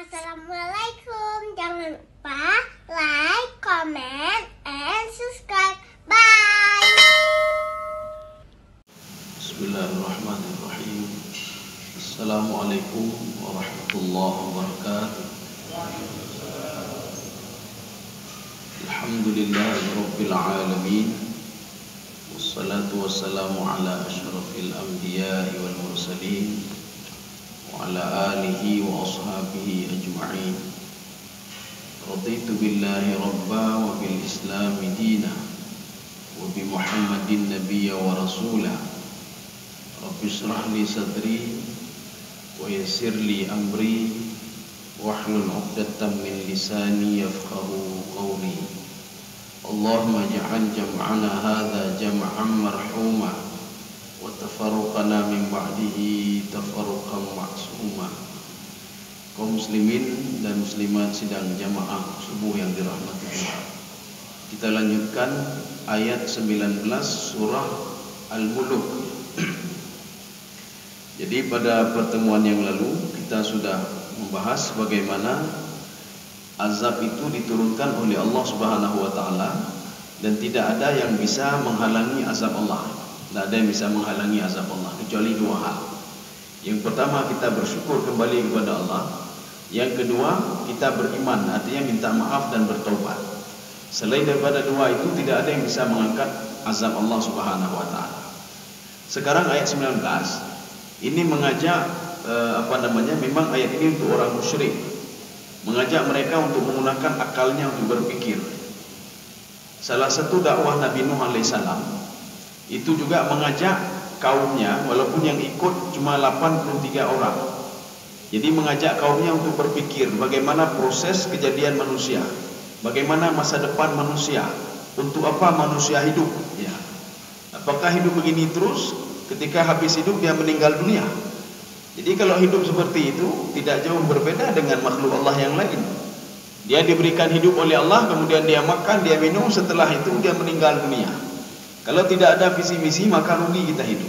Assalamualaikum. Jangan lupa like, comment, and subscribe. Bye. Bismillahirrahmanirrahim. Assalamualaikum warahmatullahi wabarakatuh. Alhamdulillahirabbil alamin. Wassalatu wassalamu ala asyrafil anbiya'i wal mursalin wa ala alihi wa ashabihi ajma'in. Raditu billahi rabba wa bil islami dina wa bi Muhammadin nabiyya wa rasulah. Rabbi shrah li sadri wa yassir li amri wahlul 'uqdatam min lisani yafqahu qawli. Allahumma ij'al jam'ana hadza jam'an marhuma wa tafarruqana min ba'dihi tafarruqan ma'suma. Kaum muslimin dan muslimat sidang jamaah subuh yang dirahmati Allah. Kita lanjutkan ayat 19 surah Al-Mulk. Jadi pada pertemuan yang lalu kita sudah membahas bagaimana azab itu diturunkan oleh Allah Subhanahu wa taala dan tidak ada yang bisa menghalangi azab Allah. Tidak ada yang bisa menghalangi azab Allah kecuali dua hal. Yang pertama, kita bersyukur kembali kepada Allah. Yang kedua, kita beriman, artinya minta maaf dan bertobat. Selain daripada dua itu tidak ada yang bisa mengangkat azab Allah Subhanahu wa taala. Sekarang ayat 19 ini mengajak memang ayat ini untuk orang musyrik, mengajak mereka untuk menggunakan akalnya untuk berpikir. Salah satu dakwah Nabi Nuh alaihissalam itu juga mengajak kaumnya, walaupun yang ikut cuma 83 orang. Jadi mengajak kaumnya untuk berpikir bagaimana proses kejadian manusia, bagaimana masa depan manusia, untuk apa manusia hidup, ya. Apakah hidup begini terus, ketika habis hidup dia meninggal dunia? Jadi kalau hidup seperti itu tidak jauh berbeda dengan makhluk Allah yang lain. Dia diberikan hidup oleh Allah, kemudian dia makan, dia minum, setelah itu dia meninggal dunia. Kalau tidak ada visi misi maka rugi kita hidup.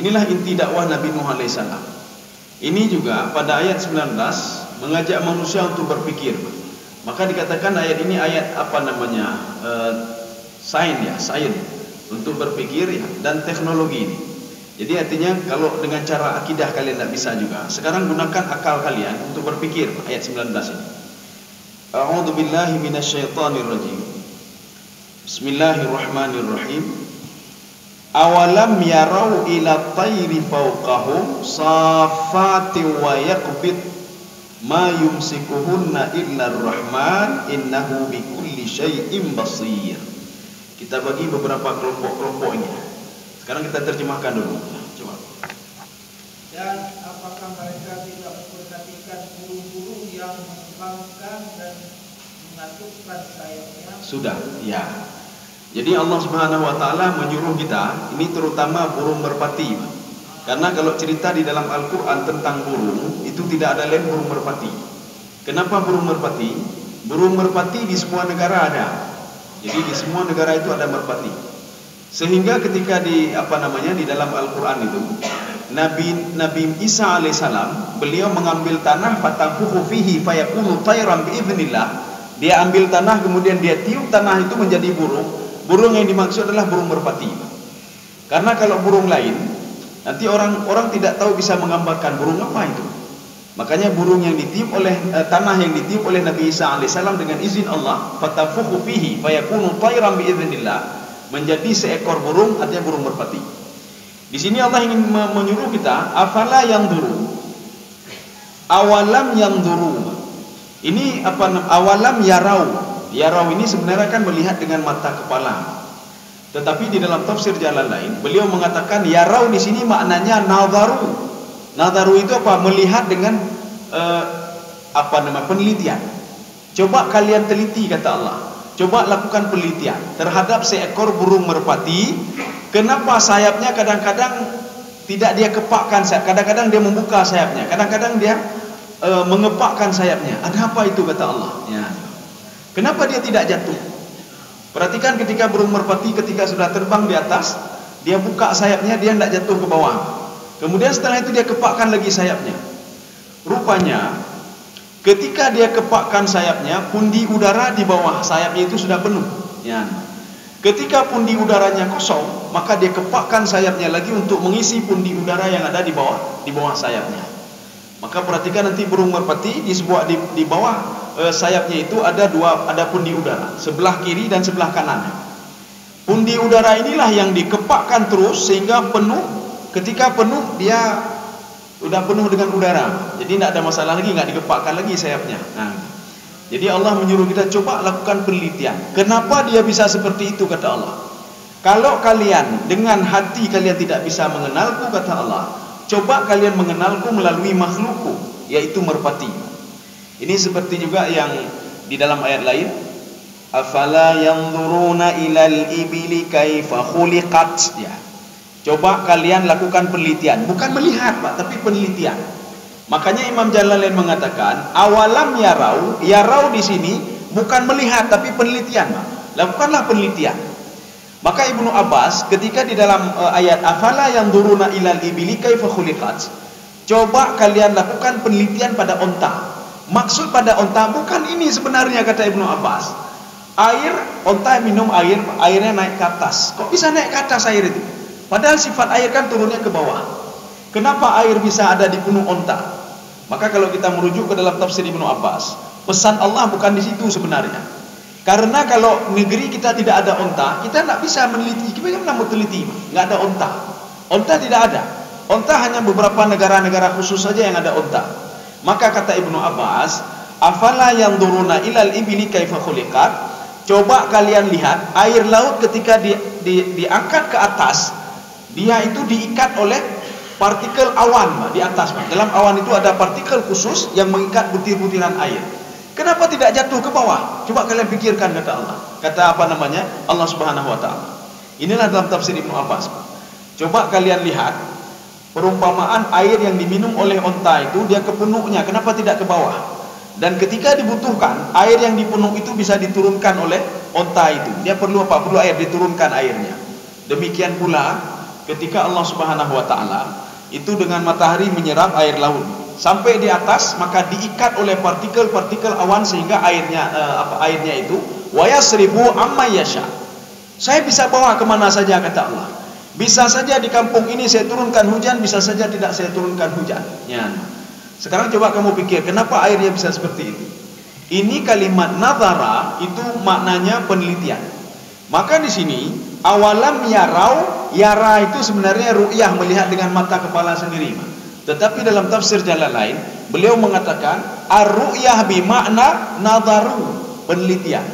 Inilah inti dakwah Nabi Nuh alaihissalam. Ini juga pada ayat 19 mengajak manusia untuk berpikir. Maka dikatakan ayat ini ayat sains untuk berpikir ya, dan teknologi ini. Jadi artinya kalau dengan cara akidah kalian tidak bisa juga, sekarang gunakan akal kalian untuk berpikir. Ayat 19 ini. A'udzu billahi minasyaitonir rajim. Bismillahirrahmanirrahim. Awalam yarau ila tayri fawqahum safati wa yaqbid ma yumsikuhunna illa ar-rahman innahu bikulli syai'in basir. Kita bagi beberapa kelompok-kelompok ini. Sekarang kita terjemahkan dulu. Coba. Dan apakah mereka tidak memperhatikan burung-burung yang mengembangkan dan mengatukkan sayapnya? Sudah, ya. Jadi Allah Subhanahu wa taala menyuruh kita, ini terutama burung merpati. Karena kalau cerita di dalam Al-Qur'an tentang burung, itu tidak ada lain burung merpati. Kenapa burung merpati? Burung merpati di semua negara ada. Jadi di semua negara itu ada merpati. Sehingga ketika di dalam Al-Qur'an itu Nabi Isa alaihissalam beliau mengambil tanah fatanfuhu fihi fayakunu tayran biidznillah. Dia ambil tanah kemudian dia tiup tanah itu menjadi burung. Burung yang dimaksud adalah burung merpati. Karena kalau burung lain nanti orang tidak tahu bisa menggambarkan burung apa itu. Makanya burung yang ditiup oleh tanah yang ditiup oleh Nabi Isa alaihissalam dengan izin Allah fatanfuhu fihi fayakunu tayran biidznillah, menjadi seekor burung, artinya burung merpati. Di sini Allah ingin menyuruh kita, afala yanzuru, awalam yanzuru. Ini awalam yarau. Yarau ini sebenarnya kan melihat dengan mata kepala. Tetapi di dalam tafsir jalan lain, beliau mengatakan yarau di sini maknanya nadharu. Nadharu itu apa? Melihat dengan penelitian. Coba kalian teliti, kata Allah. Coba lakukan penelitian terhadap seekor burung merpati. Kenapa sayapnya kadang-kadang tidak dia kepakkan sayap, kadang-kadang dia membuka sayapnya, kadang-kadang dia mengepakkan sayapnya. Ada apa itu, kata Allah? Ya. Kenapa dia tidak jatuh? Perhatikan ketika burung merpati ketika sudah terbang di atas, dia buka sayapnya, dia tidak jatuh ke bawah. Kemudian setelah itu dia kepakkan lagi sayapnya. Rupanya Ketika dia kepakkan sayapnya, pundi udara di bawah sayapnya itu sudah penuh. Ya. Ketika pundi udaranya kosong, maka dia kepakkan sayapnya lagi untuk mengisi pundi udara yang ada di bawah sayapnya. Maka perhatikan nanti burung merpati di bawah sayapnya itu ada pundi udara, sebelah kiri dan sebelah kanan. Pundi udara inilah yang dikepakkan terus sehingga penuh. Ketika penuh, dia sudah penuh dengan udara. Jadi tidak ada masalah lagi, nggak dikepakkan lagi sayapnya. Nah, jadi Allah menyuruh kita coba lakukan penelitian. Kenapa dia bisa seperti itu, kata Allah. Kalau kalian dengan hati kalian tidak bisa mengenalku, kata Allah, coba kalian mengenalku melalui makhlukku, yaitu merpati. Ini seperti juga yang di dalam ayat lain, afala yanzuruna ilal ibili kaifa khuliqat. Ya. Coba kalian lakukan penelitian, bukan melihat Pak, tapi penelitian. Makanya Imam Jalalain mengatakan, awalam yarau di sini bukan melihat tapi penelitian, Pak. Lakukanlah penelitian. Maka Ibnu Abbas ketika di dalam ayat afala yanzuruna ilal ibili kaifa khuliqat, coba kalian lakukan penelitian pada onta. Maksud pada onta bukan ini sebenarnya, kata Ibnu Abbas. Onta minum air, airnya naik ke atas. Kok bisa naik ke atas air itu? Padahal sifat air kan turunnya ke bawah. Kenapa air bisa ada di punuk onta? Maka kalau kita merujuk ke dalam tafsir Ibnu Abbas, pesan Allah bukan di situ sebenarnya. Karena kalau negeri kita tidak ada onta, kita tidak bisa meneliti. Bagaimana mau teliti? Nggak ada onta. Onta tidak ada. Onta hanya beberapa negara-negara khusus saja yang ada onta. Maka kata Ibnu Abbas, afala yanzuruna ilal ibili kaifa khuliqat. Coba kalian lihat air laut ketika diangkat ke atas, dia itu diikat oleh partikel awan di atas. Dalam awan itu ada partikel khusus yang mengikat butir-butiran air. Kenapa tidak jatuh ke bawah? Coba kalian pikirkan, kata Allah. Kata Allah Subhanahu wa taala. Inilah dalam tafsir Ibnu Abbas. Coba kalian lihat perumpamaan air yang diminum oleh onta itu, dia ke punuknya, kenapa tidak ke bawah? Dan ketika dibutuhkan, air yang di punuk itu bisa diturunkan oleh onta itu. Dia perlu apa? Perlu air, diturunkan airnya. Demikian pula ketika Allah Subhanahu wa taala itu dengan matahari menyerap air laut sampai di atas, maka diikat oleh partikel-partikel awan sehingga airnya itu wa yasrifu amma yasha. Saya bisa bawa kemana saja, kata Allah. Bisa saja di kampung ini saya turunkan hujan, bisa saja tidak saya turunkan hujan. Ya. Sekarang coba kamu pikir, kenapa airnya bisa seperti itu? Ini kalimat nazara itu maknanya penelitian. Maka di sini awalam yarau, yara itu sebenarnya ru'yah, melihat dengan mata kepala sendiri. Tetapi dalam tafsir Jalalain beliau mengatakan ar-ru'yah bimakna nadaru, penelitian.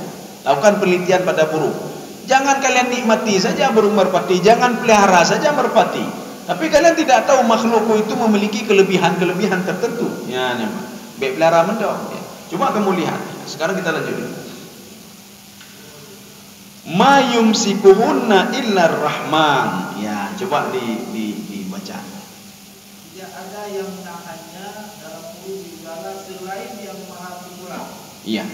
Lakukan penelitian pada burung. Jangan kalian nikmati saja burung merpati, jangan pelihara saja merpati. Tapi kalian tidak tahu makhlukku itu memiliki kelebihan-kelebihan tertentu. Ya, nih, baik pelihara mendok. Ya. Coba kamu lihat. Sekarang kita lanjut. Ma yumsikuhunna illa rahman. Ya, coba dibaca. Tidak ada yang menahannya dalam burung di udara selain yang Maha Pemurah. Iya.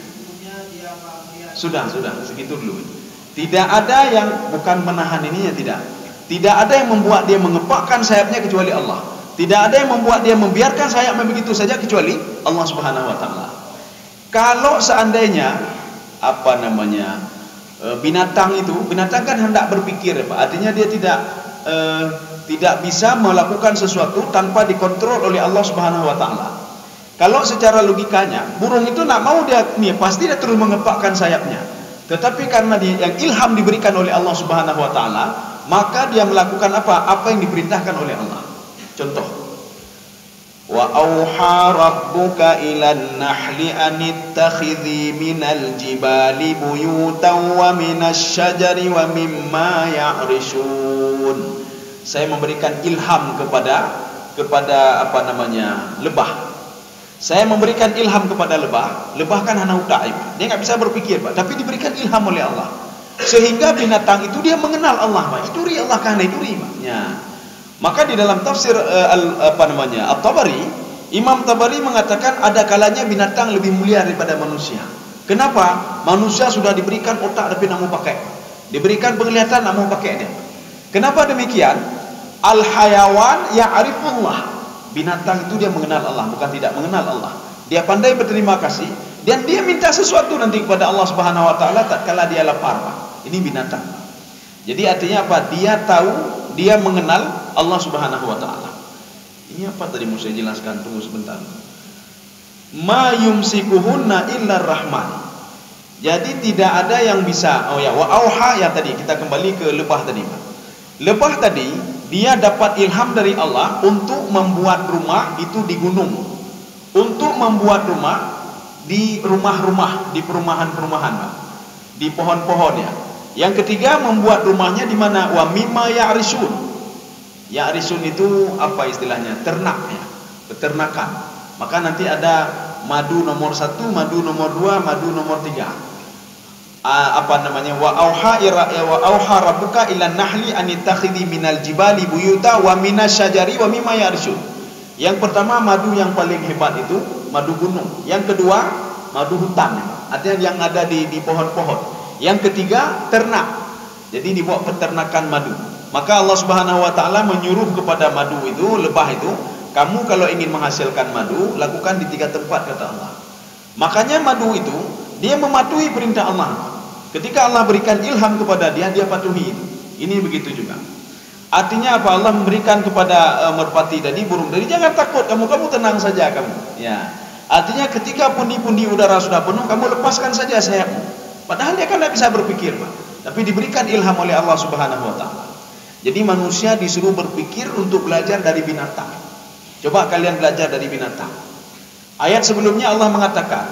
Dia Maha Melihat. Sudah, segitu dulu. Tidak ada yang bukan menahan ininya, tidak. Tidak ada yang membuat dia mengepakkan sayapnya kecuali Allah. Tidak ada yang membuat dia membiarkan sayapnya begitu saja kecuali Allah Subhanahu wa taala. Kalau seandainya binatang kan hendak berpikir, Pak. Artinya dia tidak bisa melakukan sesuatu tanpa dikontrol oleh Allah Subhanahu wa taala. Kalau secara logikanya, burung itu nak mau pasti dia terus mengepakkan sayapnya. Tetapi karena yang ilham diberikan oleh Allah Subhanahu wa taala, maka dia melakukan apa yang diperintahkan oleh Allah. Contoh, wa auha rabbuka ilan nahli anittakhidhi minal jibali buyutan wa minasy syajari wa mimma ya'rishun. Saya memberikan ilham kepada lebah. Saya memberikan ilham kepada lebah. Lebah kan hana utaib, dia nggak bisa berpikir, Pak, tapi diberikan ilham oleh Allah. Sehingga binatang itu dia mengenal Allah, Pak. Itu ri Allah kana itu ri, Pak. Ya. Maka di dalam tafsir At-Tabari, Imam Tabari mengatakan ada kalanya binatang lebih mulia daripada manusia. Kenapa? Manusia sudah diberikan otak tapi nak mau pakai. Diberikan penglihatan nak mau pakai dia. Kenapa demikian? Al-hayawan ya'rifullah. Binatang itu dia mengenal Allah, bukan tidak mengenal Allah. Dia pandai berterima kasih dan dia minta sesuatu nanti kepada Allah Subhanahu wa taala tatkala dia lapar, Pak. Ini binatang. Jadi artinya apa? Dia tahu, dia mengenal Allah Subhanahu wa taala. Ini apa tadi mau saya jelaskan? Tunggu sebentar. Ma yumsikuhunna illa rahman. Jadi tidak ada yang bisa. Oh ya, wa auha ya tadi kita kembali ke lebah tadi, Pak. Lebah tadi dia dapat ilham dari Allah untuk membuat rumah itu di gunung, untuk membuat rumah di rumah-rumah, di perumahan-perumahan, di pohon-pohon ya. Yang ketiga membuat rumahnya di mana? Wa mimma ya'risun. Ya'risun itu apa istilahnya? Ternak ya, peternakan. Maka nanti ada madu nomor 1, madu nomor 2, madu nomor 3. Apa namanya? Wa auha rabbuka ila nahli an ittakhidhi minal jibali buyuta wa minasyajari wa mimma ya'risun. Yang pertama madu yang paling hebat itu madu gunung. Yang kedua madu hutan, artinya yang ada di pohon-pohon. Yang ketiga ternak. Jadi dibuat peternakan madu. Maka Allah Subhanahu wa taala menyuruh kepada madu itu, lebah itu, kamu kalau ingin menghasilkan madu, lakukan di 3 tempat kata Allah. Makanya madu itu dia mematuhi perintah Allah. Ketika Allah berikan ilham kepada dia, dia patuhi itu. Ini begitu juga. Artinya apa? Allah memberikan kepada merpati tadi, burung tadi, jangan takut kamu tenang saja kamu. Ya. Artinya ketika pundi-pundi udara sudah penuh, kamu lepaskan saja sayapmu. Padahal dia kan tidak bisa berpikir, Pak. Tapi diberikan ilham oleh Allah Subhanahu wa taala. Jadi manusia disuruh berpikir untuk belajar dari binatang. Coba kalian belajar dari binatang. Ayat sebelumnya Allah mengatakan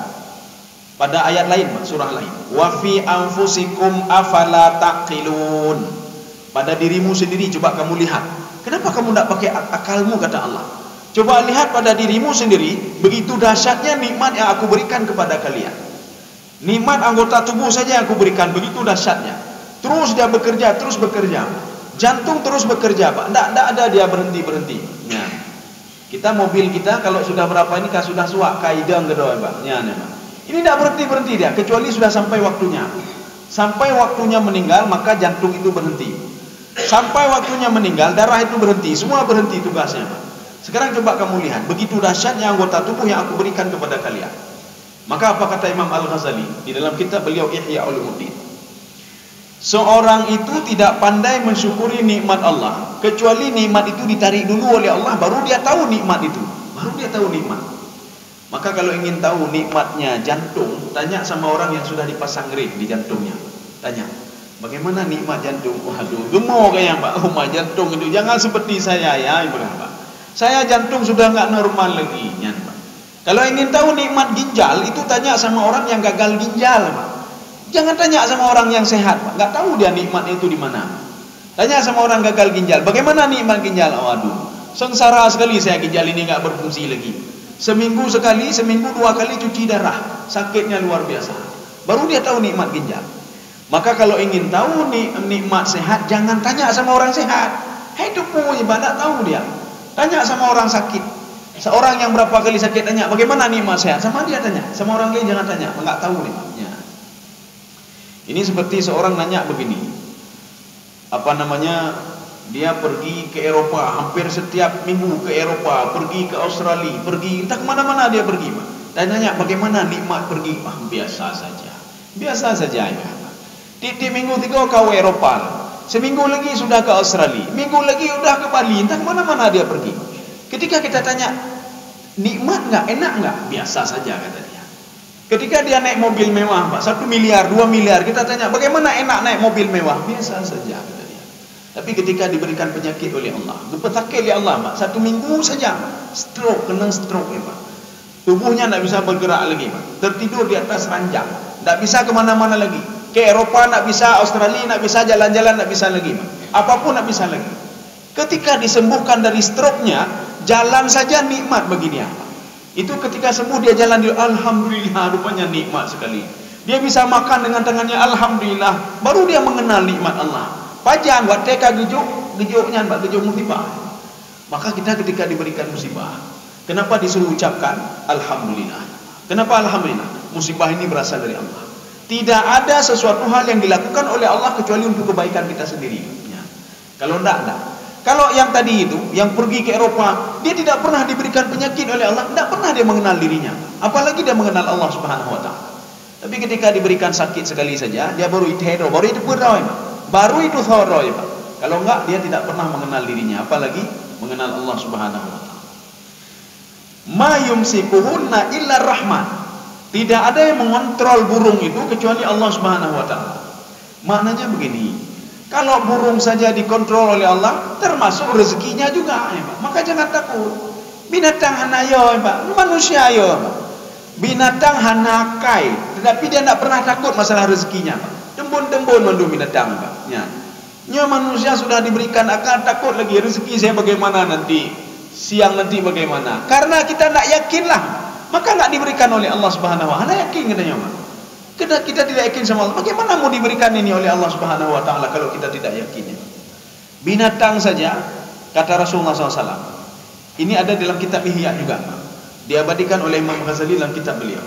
pada ayat lain, surah lain, wa fi anfusikum afala taqilun. Pada dirimu sendiri coba kamu lihat. Kenapa kamu tidak pakai akalmu kata Allah? Coba lihat pada dirimu sendiri, begitu dahsyatnya nikmat yang aku berikan kepada kalian. Nikmat anggota tubuh saja yang aku berikan, begitu dahsyatnya. Terus dia bekerja, terus bekerja. Jantung terus bekerja, Pak. Tidak ada dia berhenti. Ya. Kita mobil kita kalau sudah berapa ini kan sudah suak kaidang kedua, Pak. Ya, Pak. Ini tidak berhenti dia, kecuali sudah sampai waktunya. Sampai waktunya meninggal, maka jantung itu berhenti. Sampai waktunya meninggal, darah itu berhenti. Semua berhenti tugasnya, Pak. Sekarang coba kamu lihat, begitu dahsyatnya anggota tubuh yang aku berikan kepada kalian. Maka apa kata Imam Al-Ghazali di dalam kitab beliau Ihya Ulumuddin? Seorang itu tidak pandai mensyukuri nikmat Allah, kecuali nikmat itu ditarik dulu oleh Allah, baru dia tahu nikmat itu. Baru dia tahu nikmat. Maka kalau ingin tahu nikmatnya jantung, tanya sama orang yang sudah dipasang ring di jantungnya. Tanya, bagaimana nikmat jantung? Waduh, gemuk kayak Pak. Rumah jantung itu jangan seperti saya ya, Pak. Saya jantung sudah enggak normal lagi, Pak. Kalau ingin tahu nikmat ginjal, itu tanya sama orang yang gagal ginjal, Pak. Jangan tanya sama orang yang sehat, Pak. Enggak tahu dia nikmat itu di mana. Tanya sama orang gagal ginjal, bagaimana nikmat ginjal? Waduh, sengsara sekali saya ginjal ini enggak berfungsi lagi. Seminggu sekali, seminggu 2 kali cuci darah, sakitnya luar biasa. Baru dia tahu nikmat ginjal. Maka kalau ingin tahu nikmat sehat, jangan tanya sama orang sehat. Hidup punya ibadah tahu dia. Tanya sama orang sakit. Seorang yang berapa kali sakit tanya, bagaimana nikmat sehat? Sama dia tanya. Sama orang lain jangan tanya, enggak tahu nikmatnya. Ini seperti seorang nanya begini. Apa namanya? Dia pergi ke Eropa, hampir setiap minggu ke Eropa, pergi ke Australia, pergi entah kemana-mana dia pergi, Pak. Dan nanya bagaimana nikmat pergi? Biasa saja. Biasa saja ya. Di minggu 3 kau Eropa, seminggu lagi sudah ke Australia, minggu lagi sudah ke Bali, entah kemana-mana dia pergi. Ketika kita tanya, nikmat enggak, enak enggak? Biasa saja kata dia. Ketika dia naik mobil mewah, Pak, 1 miliar, 2 miliar, kita tanya bagaimana enak naik mobil mewah? Biasa saja kata dia. Tapi ketika diberikan penyakit oleh Allah, dipetakil oleh Allah, Pak, 1 minggu saja stroke, kena stroke ya, Pak. Tubuhnya tidak bisa bergerak lagi, Pak. Tertidur di atas ranjang, tidak bisa kemana-mana lagi. Ke Eropa tidak bisa, Australia tidak bisa, jalan-jalan tidak bisa lagi, Pak. Apapun tidak bisa lagi. Ketika disembuhkan dari stroke-nya, jalan saja nikmat bagi dia, Pak. Itu ketika sembuh dia jalan, dia alhamdulillah, rupanya nikmat sekali. Dia bisa makan dengan tangannya, alhamdulillah. Baru dia mengenal nikmat Allah. Pajang buat teka gejuknya buat gejuk musibah. Maka kita ketika diberikan musibah, kenapa disuruh ucapkan alhamdulillah? Kenapa alhamdulillah? Musibah ini berasal dari Allah. Tidak ada sesuatu hal yang dilakukan oleh Allah kecuali untuk kebaikan kita sendiri. Ya. Kalau tidak ada. Kalau yang tadi itu, yang pergi ke Eropa, dia tidak pernah diberikan penyakit oleh Allah, tidak pernah dia mengenal dirinya, apalagi dia mengenal Allah Subhanahu wa taala. Tapi ketika diberikan sakit sekali saja, dia baru itu baru itu tahu. Kalau enggak, dia tidak pernah mengenal dirinya, apalagi mengenal Allah Subhanahu wa taala. Ma yumsikuhunna illa rahman. Tidak ada yang mengontrol burung itu kecuali Allah Subhanahu wa taala. Maknanya begini, kalau burung saja dikontrol oleh Allah, termasuk rezekinya juga, ya Pak. Maka jangan takut. Binatang hanayo, ya Pak. Manusia yo, Pak. Binatang hanakai, tetapi dia tidak pernah takut masalah rezekinya, Pak. Tembun-tembun mandu binatang, Pak. Ya. Manusia sudah diberikan akal, takut lagi rezeki saya bagaimana nanti, siang nanti bagaimana. Karena kita tidak yakinlah, maka tidak diberikan oleh Allah Subhanahu wa taala. Yakin katanya, Pak. Kita tidak yakin sama Allah. Bagaimana mau diberikan ini oleh Allah Subhanahu wa taala kalau kita tidak yakin? Binatang saja, kata Rasulullah SAW. Ini ada dalam kitab Ihya juga, diabadikan oleh Imam Ghazali dalam kitab beliau.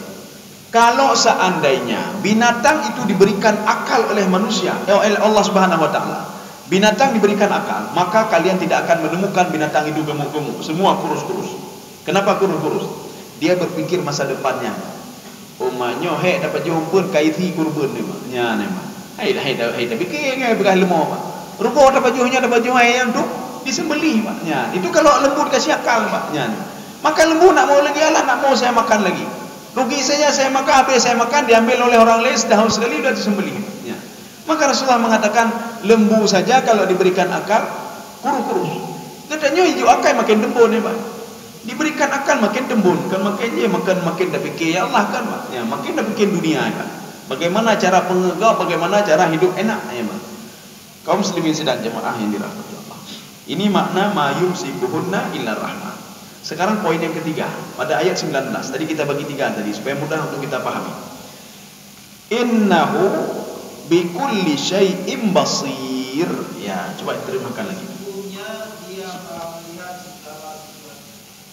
Kalau seandainya binatang itu diberikan akal oleh manusia, oleh Allah Subhanahu wa taala. Binatang diberikan akal, maka kalian tidak akan menemukan binatang itu gemuk-gemuk, semua kurus-kurus. Kenapa kurus-kurus? Dia berpikir masa depannya. Umatnya dapat jumpa kaiti kurban ni mak. Nya ni mak. Hai dah fikir ngai begah lemah mak. Rupa dapat juhnya dapat juh ayam tu disembelih mak. Nya. Itu kalau lembu dikasih akal mak. Nya. Maka lembu nak mau lagi Allah nak mau saya makan lagi. Rugi saja saya makan, apa yang saya makan diambil oleh orang lain setahun sekali sudah disembelih. Ya. Maka Rasulullah mengatakan lembu saja kalau diberikan akal kurus-kurus. Katanya hijau akal makin tembun ya Pak. Diberikan akal makin tembun, kan makin dah fikir ya Allah kan Pak. Ya, makin dah fikir dunia ya Pak. Bagaimana cara pengegau, bagaimana cara hidup enak ya Pak. Kaum muslimin sedang jemaah yang dirahmati Allah. Ini makna ma yumsikuhunna illa rahmah. Sekarang poin yang ketiga pada ayat 19. Tadi kita bagi 3 tadi supaya mudah untuk kita pahami. Innahu bikulli syai'in basir. Ya, coba terjemahkan lagi.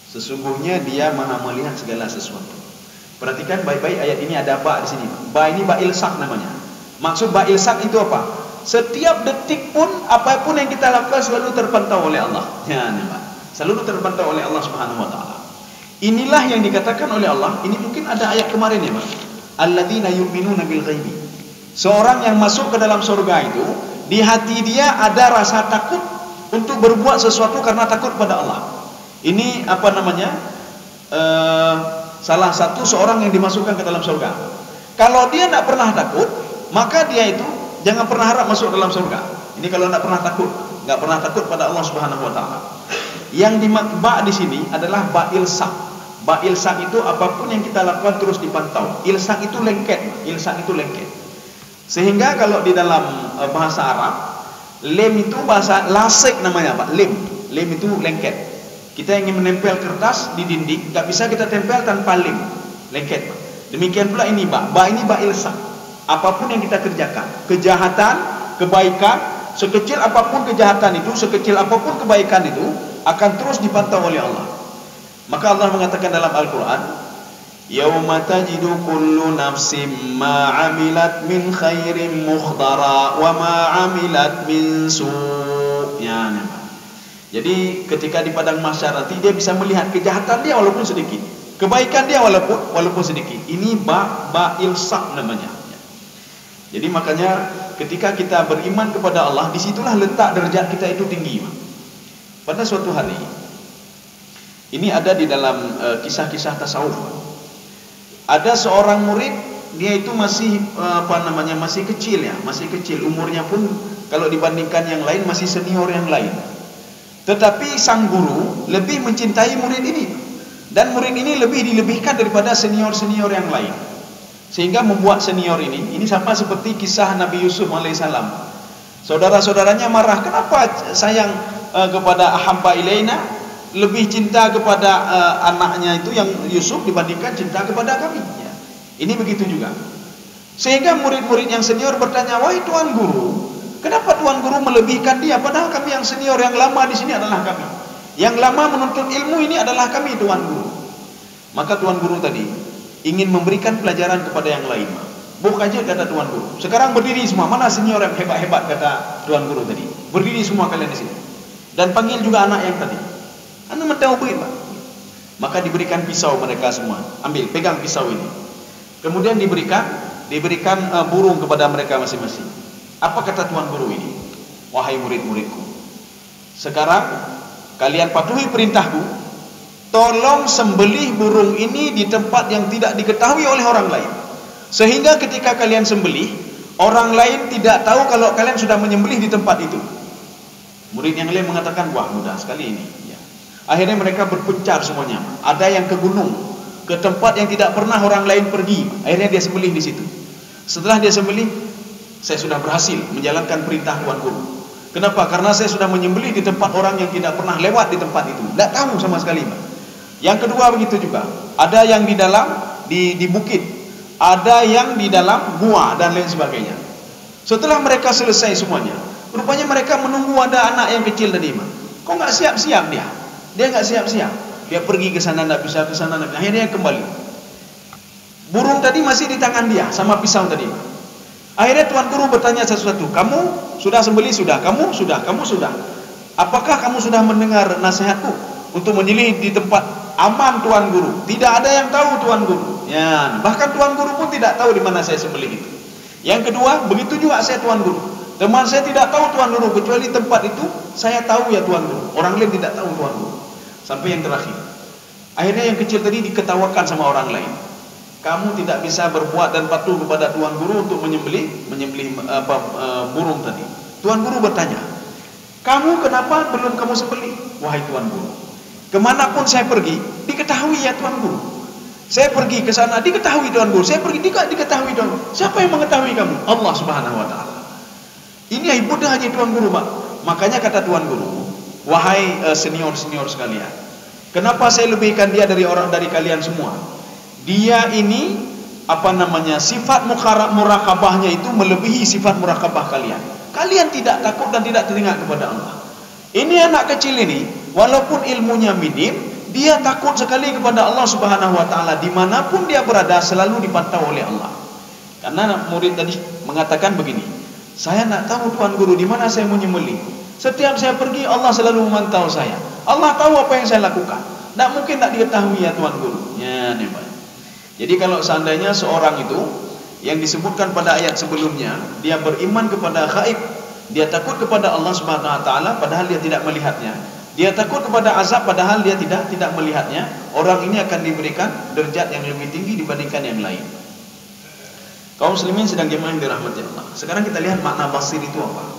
Sesungguhnya dia maha melihat segala sesuatu. Perhatikan baik-baik ayat ini, ada ba di sini. Ba ini ba ilsak namanya. Maksud ba ilsak itu apa? Setiap detik pun apapun yang kita lakukan selalu terpantau oleh Allah. Ya, ini Pak. Selalu terpantau oleh Allah Subhanahu wa taala. Inilah yang dikatakan oleh Allah. Ini mungkin ada ayat kemarin ya, Pak. Alladzina yu'minuna bil ghaibi. Seorang yang masuk ke dalam surga itu, di hati dia ada rasa takut untuk berbuat sesuatu karena takut pada Allah. Ini apa namanya? Salah satu seorang yang dimasukkan ke dalam surga. Kalau dia tidak pernah takut, maka dia itu jangan pernah harap masuk dalam surga. Ini kalau tidak pernah takut, nggak pernah takut pada Allah Subhanahu wa taala. Yang ba di sini adalah ba ilsak. Ba ilsak itu apapun yang kita lakukan terus dipantau. Ilsak itu lengket, ilsak itu lengket. Sehingga kalau di dalam bahasa Arab, lem itu bahasa lasik namanya, Pak. Lem itu lengket. Kita ingin menempel kertas di dinding, tak bisa kita tempel tanpa lem, lengket. Demikian pula ini ba ini ba ilsak. Apapun yang kita kerjakan, kejahatan, kebaikan, sekecil apapun kejahatan itu, sekecil apapun kebaikan itu akan terus dipantau oleh Allah. Maka Allah mengatakan dalam Al-Quran, yauma tajidu kullu nafsin ma 'amilat min khairin muhdara wa ma 'amilat min su'. Ya, jadi ketika di padang mahsyar nanti dia bisa melihat kejahatan dia walaupun sedikit, kebaikan dia walaupun sedikit. Ini ba ilsak namanya. Jadi makanya ketika kita beriman kepada Allah, disitulah letak derajat kita itu tinggi. Pada suatu hari, ini ada di dalam kisah-kisah tasawuf. Ada seorang murid, dia itu masih masih kecil ya, masih kecil umurnya pun kalau dibandingkan yang lain masih senior yang lain. Tetapi sang guru lebih mencintai murid ini, dan murid ini lebih dilebihkan daripada senior-senior yang lain, sehingga membuat senior ini sama seperti kisah Nabi Yusuf alaihissalam. Saudara-saudaranya marah, kenapa sayang kepada hamba ilaina, lebih cinta kepada anaknya itu yang Yusuf dibandingkan cinta kepada kami ya. Ini begitu juga. Sehingga murid-murid yang senior bertanya, wahai Tuan Guru, kenapa Tuan Guru melebihkan dia, padahal kami yang senior, yang lama di sini adalah kami, yang lama menuntut ilmu ini adalah kami Tuan Guru. Maka Tuan Guru tadi ingin memberikan pelajaran kepada yang lain. Bukan aja kata Tuan Guru, sekarang berdiri semua, mana senior yang hebat-hebat kata Tuan Guru tadi, berdiri semua kalian di sini. Dan panggil juga anak yang tadi. Anda tahu begitu, Pak? Maka diberikan pisau mereka semua. Ambil, pegang pisau ini. Kemudian diberikan burung kepada mereka masing-masing. Apa kata tuan guru ini? Wahai murid-muridku, sekarang kalian patuhi perintahku. Tolong sembelih burung ini di tempat yang tidak diketahui oleh orang lain. Sehingga ketika kalian sembelih, orang lain tidak tahu kalau kalian sudah menyembelih di tempat itu. Murid yang lain mengatakan, wah mudah sekali ini. Ya. Akhirnya mereka berpencar semuanya. Ada yang ke gunung, ke tempat yang tidak pernah orang lain pergi. Akhirnya dia sembelih di situ. Setelah dia sembelih, saya sudah berhasil menjalankan perintah tuan guru. Kenapa? Karena saya sudah menyembelih di tempat orang yang tidak pernah lewat di tempat itu. Tidak tahu sama sekali, Pak. Yang kedua begitu juga. Ada yang di dalam di bukit, ada yang di dalam gua dan lain sebagainya. Setelah mereka selesai semuanya, rupanya mereka menunggu ada anak yang kecil tadi, Pak. Kok nggak siap-siap dia? Dia nggak siap-siap. Dia pergi ke sana, nggak bisa ke sana, akhirnya kembali. Burung tadi masih di tangan dia sama pisau tadi. Akhirnya tuan guru bertanya sesuatu. Kamu sudah sembelih? Sudah. Kamu sudah. Kamu sudah. Apakah kamu sudah mendengar nasihatku untuk menyembelih di tempat aman, tuan guru? Tidak ada yang tahu, tuan guru. Ya, bahkan tuan guru pun tidak tahu di mana saya sembelih itu. Yang kedua, begitu juga saya, tuan guru. Teman saya tidak tahu, tuan guru, kecuali tempat itu saya tahu ya, tuan guru. Orang lain tidak tahu, tuan guru. Sampai yang terakhir. Akhirnya yang kecil tadi diketawakan sama orang lain. Kamu tidak bisa berbuat dan patuh kepada tuan guru untuk menyembelih burung tadi. Tuan guru bertanya, kamu kenapa belum kamu sembelih? Wahai tuan guru, kemanapun saya pergi diketahui ya, tuan guru. Saya pergi ke sana diketahui, tuan guru. Saya pergi diketahui, tuan guru. Siapa yang mengetahui kamu? Allah Subhanahu wa taala. Ini ibadah aja, tuan guru, Pak. Makanya kata tuan guru, wahai senior-senior sekalian, kenapa saya lebihkan dia dari kalian semua? Dia ini sifat murakabahnya itu melebihi sifat murakabah kalian. Kalian tidak takut dan tidak teringat kepada Allah. Ini anak kecil ini, walaupun ilmunya minim, dia takut sekali kepada Allah Subhanahu wa taala. Dimanapun dia berada selalu dipantau oleh Allah. Karena murid tadi mengatakan begini, saya nak tahu, tuan guru, di mana saya menyembelih. Setiap saya pergi, Allah selalu memantau saya. Allah tahu apa yang saya lakukan. Tak mungkin tak diketahui ya, tuan guru. Ya, nih, Pak. Jadi kalau seandainya seorang itu yang disebutkan pada ayat sebelumnya, dia beriman kepada gaib, dia takut kepada Allah Subhanahu wa taala padahal dia tidak melihatnya. Dia takut kepada azab padahal dia tidak melihatnya. Orang ini akan diberikan derajat yang lebih tinggi dibandingkan yang lain. Kaum muslimin sedang jemaah yang dirahmati Allah. Sekarang kita lihat makna basir itu apa.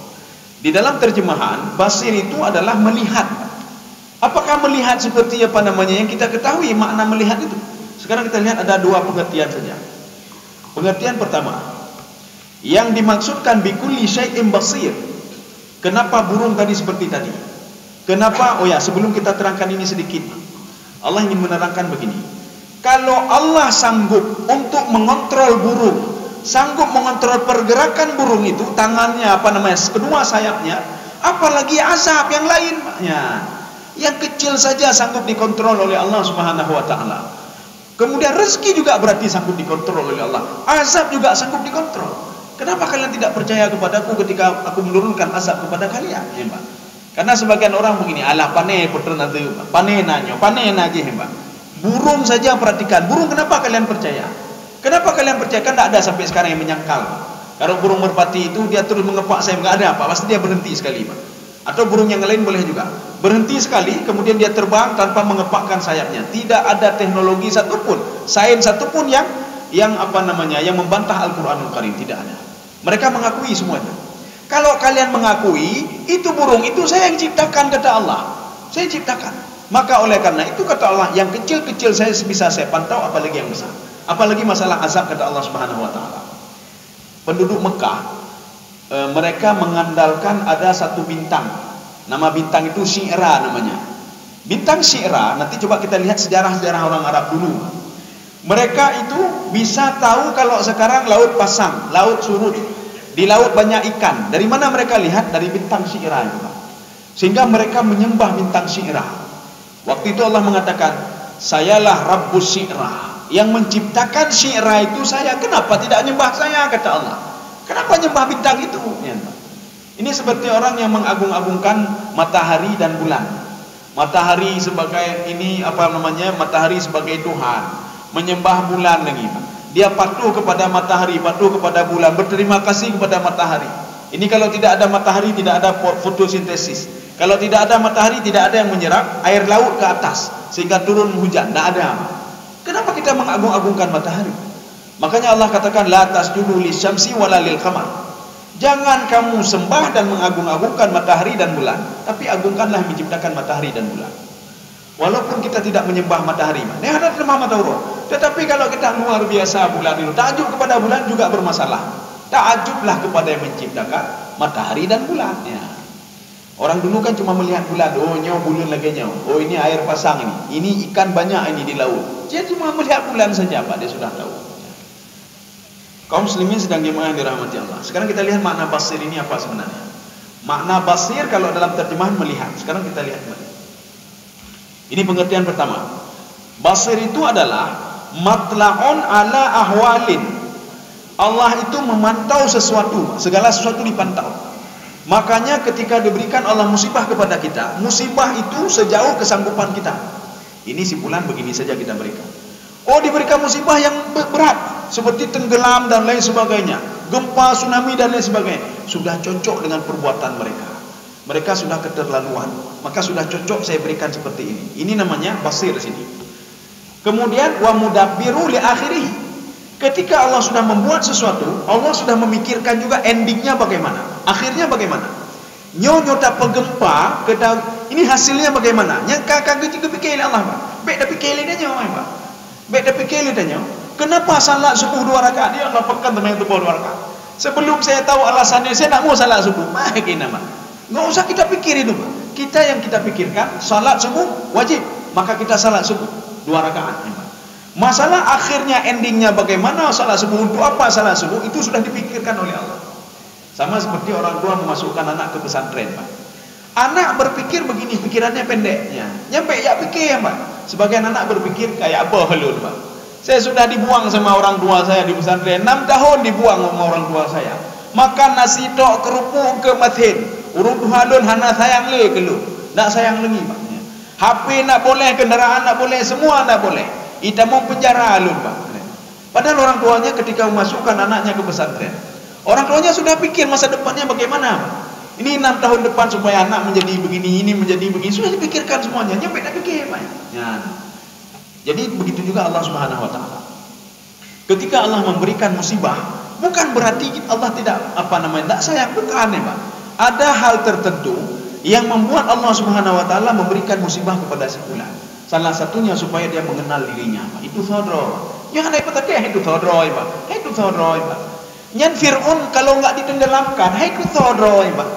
Di dalam terjemahan, basir itu adalah melihat. Apakah melihat seperti yang kita ketahui makna melihat itu? Sekarang kita lihat ada dua pengertian saja. Pengertian pertama, yang dimaksudkan bikulli syai'in basir. Kenapa burung tadi seperti tadi? Kenapa? Oh ya, sebelum kita terangkan ini sedikit, Allah ingin menerangkan begini. Kalau Allah sanggup untuk mengontrol burung, sanggup mengontrol pergerakan burung itu, tangannya kedua sayapnya, apalagi azab yang lainnya. Yang kecil saja sanggup dikontrol oleh Allah Subhanahu wa taala. Kemudian rezeki juga berarti sanggup dikontrol oleh Allah. Azab juga sanggup dikontrol. Kenapa kalian tidak percaya kepadaku ketika aku menurunkan azab kepada kalian? Hebat. Karena sebagian orang begini, alah paneh putra nanti, paneh aja hebat. Burung saja perhatikan. Burung kenapa kalian percaya? Kenapa kalian percaya? Kan tidak ada sampai sekarang yang menyangkal. Kalau burung merpati itu dia terus mengepak saya, nggak ada apa, pasti dia berhenti sekali, Pak. Atau burung yang lain boleh juga berhenti sekali, kemudian dia terbang tanpa mengepakkan sayapnya. Tidak ada teknologi satupun, sains satupun yang membantah Al-Quranul Karim, tidak ada. Mereka mengakui semuanya. Kalau kalian mengakui itu burung itu saya yang ciptakan, kata Allah, saya ciptakan. Maka oleh karena itu kata Allah, yang kecil-kecil saya bisa saya pantau, apalagi yang besar. Apalagi masalah azab, kata Allah Subhanahu wa taala. Penduduk Mekah, mereka mengandalkan ada satu bintang. Nama bintang itu Syi'ra namanya. Bintang Syi'ra, nanti coba kita lihat sejarah-sejarah orang Arab dulu. Mereka itu bisa tahu kalau sekarang laut pasang, laut surut, di laut banyak ikan. Dari mana mereka lihat? Dari bintang Syi'ra itu. Sehingga mereka menyembah bintang Syi'ra. Waktu itu Allah mengatakan, sayalah Rabbus Syi'ra, yang menciptakan Syi'ra itu saya. Kenapa tidak nyembah saya, kata Allah? Kenapa nyembah bintang itu? Ini seperti orang yang mengagung-agungkan matahari dan bulan. Matahari sebagai ini matahari sebagai Tuhan, menyembah bulan lagi. Dia patuh kepada matahari, patuh kepada bulan, berterima kasih kepada matahari. Ini kalau tidak ada matahari tidak ada fotosintesis. Kalau tidak ada matahari tidak ada yang menyerap air laut ke atas sehingga turun hujan, tidak ada. Kenapa kita mengagung-agungkan matahari? Makanya Allah katakan la tasjudu lisyamsi wala lil qamar. Jangan kamu sembah dan mengagung-agungkan matahari dan bulan, tapi agungkanlah menciptakan matahari dan bulan. Walaupun kita tidak menyembah matahari, ini ada lemah matahari. Tetapi kalau kita luar biasa bulan itu, takjub kepada bulan juga bermasalah. Takjublah kepada yang menciptakan matahari dan bulan. Ya. Orang dulu kan cuma melihat bulan, oh nyaw bulan lagi nyaw, oh ini air pasang ini ikan banyak ini di laut. Dia cuma melihat bulan saja, Pak, dia sudah tahu. Kaum muslimin sedang jemaah yang dirahmati Allah. Sekarang kita lihat makna basir ini apa sebenarnya. Makna basir kalau dalam terjemahan melihat. Sekarang kita lihat. Ini pengertian pertama. Basir itu adalah matla'un ala ahwalin. Allah itu memantau sesuatu, segala sesuatu dipantau. Makanya ketika diberikan Allah musibah kepada kita, musibah itu sejauh kesanggupan kita. Ini simpulan begini saja kita berikan. Oh, diberikan musibah yang berat seperti tenggelam dan lain sebagainya, gempa, tsunami dan lain sebagainya, sudah cocok dengan perbuatan mereka. Mereka sudah keterlaluan, maka sudah cocok saya berikan seperti ini. Ini namanya basir di sini. Kemudian wa mudabbiru li akhirih. Ketika Allah sudah membuat sesuatu, Allah sudah memikirkan juga endingnya bagaimana, akhirnya bagaimana. Nyota pegempa, ini hasilnya bagaimana? Yang kakak juga pikir Allah, Pak. Baik tapi kele dia nyawa, Pak. Baik tapi kele dia nyawa. Kenapa salat subuh 2 rakaat? Dia laporkan teman itu 2 rakaat. Sebelum saya tahu alasannya, saya tak mau salat subuh. Makin nama. Enggak usah kita pikir itu, Pak. Kita yang kita pikirkan, salat subuh wajib, maka kita salat subuh 2 rakaat. Masalah akhirnya endingnya bagaimana, salat subuh untuk apa salat subuh, itu sudah dipikirkan oleh Allah. Sama seperti orang tua memasukkan anak ke pesantren, Pak. Anak berpikir begini, pikirannya pendeknya. Nyampe ya pikir ya, Pak. Sebagian anak berpikir kayak apa halun, Pak. Saya sudah dibuang sama orang tua saya di pesantren, 6 tahun dibuang sama orang tua saya. Makan nasi tok kerupuk ke mathin. Urut halun hana sayang le ke lu. Nak sayang lagi, Pak. HP nak boleh, kendaraan nak boleh, semua nak boleh. Kita mau penjara halun, Pak. Padahal orang tuanya ketika memasukkan anaknya ke pesantren, orang tuanya sudah pikir masa depannya bagaimana, Pak. Ini 6 tahun depan supaya anak menjadi begini, ini menjadi begini, sudah dipikirkan semuanya. Nyampe tak pikir, Pak. Ya. Jadi begitu juga Allah Subhanahu wa taala. Ketika Allah memberikan musibah, bukan berarti Allah tidak tidak sayang, bukan ya, Pak. Ada hal tertentu yang membuat Allah Subhanahu wa taala memberikan musibah kepada si fulan. Salah satunya supaya dia mengenal dirinya, Pak. Itu sodro. Jangan ada kata itu sodro, Pak. Itu sodro, Pak. Nyan Fir'aun kalau enggak ditenggelamkan, itu sodro, Pak.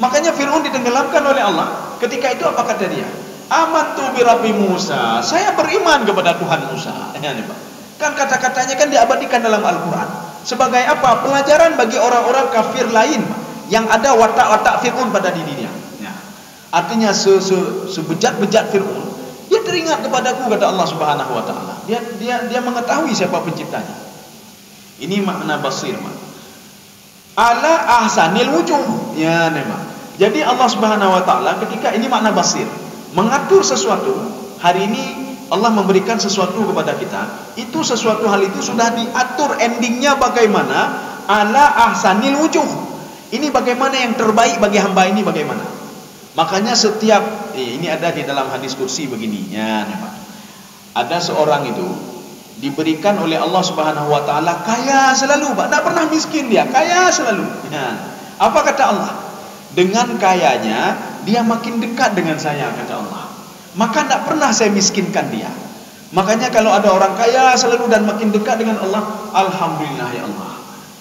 Makanya Fir'aun ditenggelamkan oleh Allah. Ketika itu apa kata dia? Amantu bi Rabbi Musa. Saya beriman kepada Tuhan Musa. Ya, Pak. Kan kata-katanya kan diabadikan dalam Al-Qur'an. Sebagai apa? Pelajaran bagi orang-orang kafir lain, Pak, yang ada watak-watak Fir'aun pada dirinya. Ya. Artinya sebejat-bejat Fir'aun, dia teringat kepadaku, kata Allah Subhanahu wa taala. Dia mengetahui siapa penciptanya. Ini makna basir, Pak. Ala ahsanil wujuh. Ya, Pak. Jadi Allah Subhanahu wa taala ketika ini makna basir, mengatur sesuatu. Hari ini Allah memberikan sesuatu kepada kita, itu sesuatu hal itu sudah diatur endingnya bagaimana, ala ahsanil wujuh. Ini bagaimana yang terbaik bagi hamba ini bagaimana. Makanya setiap ini ada di dalam hadis kursi begini ya, Pak. Ada seorang itu diberikan oleh Allah Subhanahu wa taala kaya selalu, Pak. Tak pernah miskin dia, kaya selalu. Ya. Apa kata Allah? Dengan kayanya dia makin dekat dengan saya, kata Allah. Maka tidak pernah saya miskinkan dia. Makanya kalau ada orang kaya selalu dan makin dekat dengan Allah, alhamdulillah ya Allah.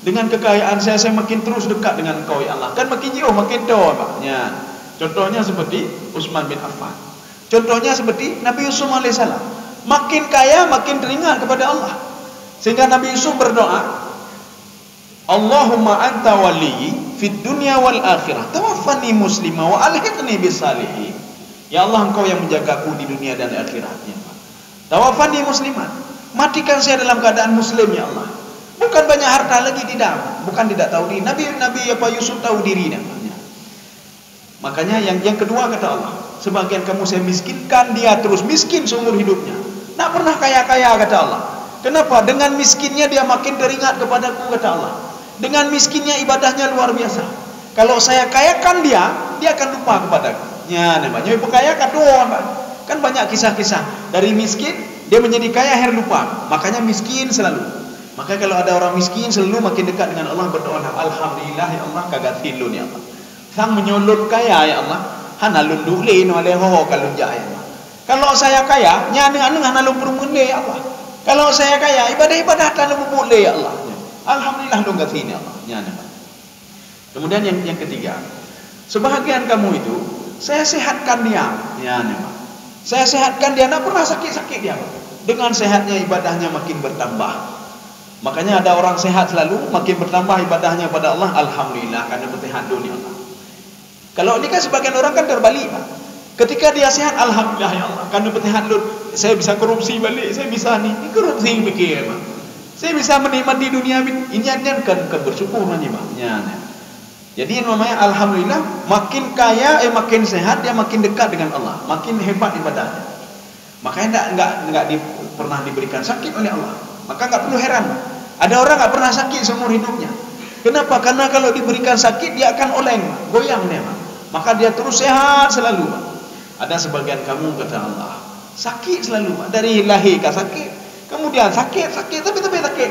Dengan kekayaan saya makin terus dekat dengan Engkau ya Allah. Kan makin jauh, makin jauh, Pak. Ya. Contohnya seperti Utsman bin Affan. Contohnya seperti Nabi Yusuf alaihissalam. Makin kaya, makin teringat kepada Allah. Sehingga Nabi Yusuf berdoa, Allahumma anta waliyyi fid dunya wal akhirah, tawaffani muslima wa alhiqni bis salihin. Ya Allah, Engkau yang menjagaku di dunia dan akhirat, ya Allah. Tawaffani musliman, matikan saya dalam keadaan muslim ya Allah. Bukan banyak harta lagi, tidak. Bukan tidak tahu diri. Nabi Yusuf tahu diri namanya. Makanya yang kedua kata Allah, sebagian kamu saya miskinkan, dia terus miskin seumur hidupnya. Tak pernah kaya-kaya kata Allah. Kenapa? Dengan miskinnya dia makin teringat kepadaku kata Allah. Dengan miskinnya ibadahnya luar biasa. Kalau saya kayakan dia akan lupa kepadaku. Ya, namanya berkayakan doang. Kan banyak kisah-kisah dari miskin dia menjadi kaya akhir lupa. Makanya miskin selalu. Maka kalau ada orang miskin selalu makin dekat dengan Allah, berdoa, alhamdulillah ya Allah kagatilun ya Allah. Sang menyolot kaya ya Allah, hanalun dule no aleho kalun jaya. Kalau saya kaya, nyane-ane hanalun perumule ya Allah. Kalau saya kaya, ibadah-ibadah tanam boleh ya Allah. Alhamdulillah dong katini ya Allah. Nyane. Kemudian yang ketiga, sebahagian kamu itu saya sehatkan dia. Nyane. Saya sehatkan dia, tak pernah sakit-sakit dia. Dengan sehatnya ibadahnya makin bertambah. Makanya ada orang sehat selalu makin bertambah ibadahnya pada Allah, alhamdulillah karena bersehat dunia Allah. Kalau ini kan sebagian orang kan terbalik, Pak. Ketika dia sehat, alhamdulillah ya Allah karena bersehat dulu, saya bisa korupsi balik, saya bisa ni korupsi pikir, Pak. Saya bisa menikmati dunia ini kan bersyukur aja, Pak. Ya. Jadi namanya alhamdulillah, makin kaya makin sehat dia makin dekat dengan Allah, makin hebat ibadahnya. Makanya enggak pernah diberikan sakit oleh Allah. Maka enggak perlu heran. Ada orang enggak pernah sakit seumur hidupnya. Kenapa? Karena kalau diberikan sakit dia akan oleng, goyang dia. Maka dia terus sehat selalu. Ada sebagian kamu kata Allah, sakit selalu dari lahir ke sakit. Kemudian sakit tapi sakit.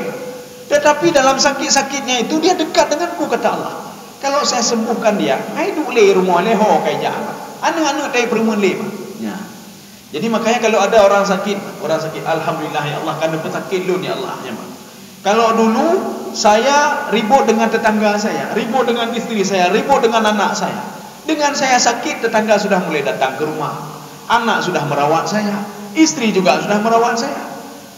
Tetapi dalam sakit-sakitnya itu dia dekat denganku kata Allah. Kalau saya sembuhkan dia, ai duk le rumah leho kai ja. Anu-anu tai perumun le. Ya. Jadi makanya kalau ada orang sakit, alhamdulillah ya Allah kan dapat sakit lu ya Allah ya. Kalau dulu saya ribut dengan tetangga saya, ribut dengan istri saya, ribut dengan anak saya. Dengan saya sakit, tetangga sudah mulai datang ke rumah. Anak sudah merawat saya, istri juga sudah merawat saya.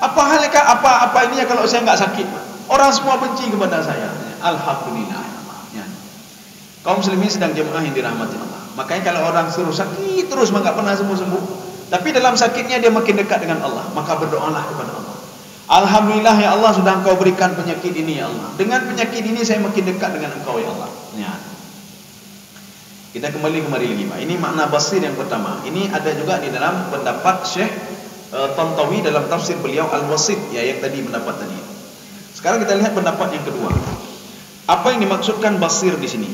Apa halnya apa ininya kalau saya enggak sakit? Orang semua benci kepada saya. Alhamdulillah. Kaum muslimin sedang jemaah yang dirahmati Allah. Makanya kalau orang suruh sakit terus enggak pernah sembuh-sembuh, tapi dalam sakitnya dia makin dekat dengan Allah, maka berdoalah kepada Allah. Alhamdulillah ya Allah sudah Engkau berikan penyakit ini ya Allah. Dengan penyakit ini saya makin dekat dengan Engkau ya Allah. Ya. Kita kembali lagi, Pak. Ini makna basir yang pertama. Ini ada juga di dalam pendapat Syekh Tantawi dalam tafsir beliau Al-Wasit ya yang tadi pendapat tadi. Sekarang kita lihat pendapat yang kedua. Apa yang dimaksudkan basir di sini?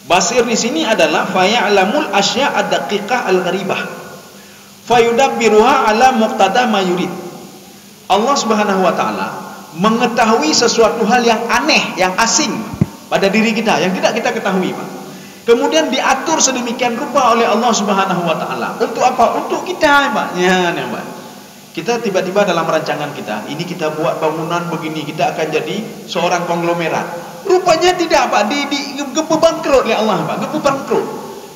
Basir di sini adalah faya'lamul asya' ad-daqiqah al-gharibah fayudabbiruha ala muqtada ma yurid. Allah Subhanahu wa taala mengetahui sesuatu hal yang aneh, yang asing pada diri kita yang tidak kita ketahui, Pak. Kemudian diatur sedemikian rupa oleh Allah Subhanahu wa taala. Untuk apa? Untuk kita, Pak. Ya, Pak. Kita tiba-tiba dalam rancangan kita, ini kita buat bangunan begini, kita akan jadi seorang konglomerat. Rupanya tidak, Pak, gepu bangkrut oleh Allah, Pak. Gepu bangkrut.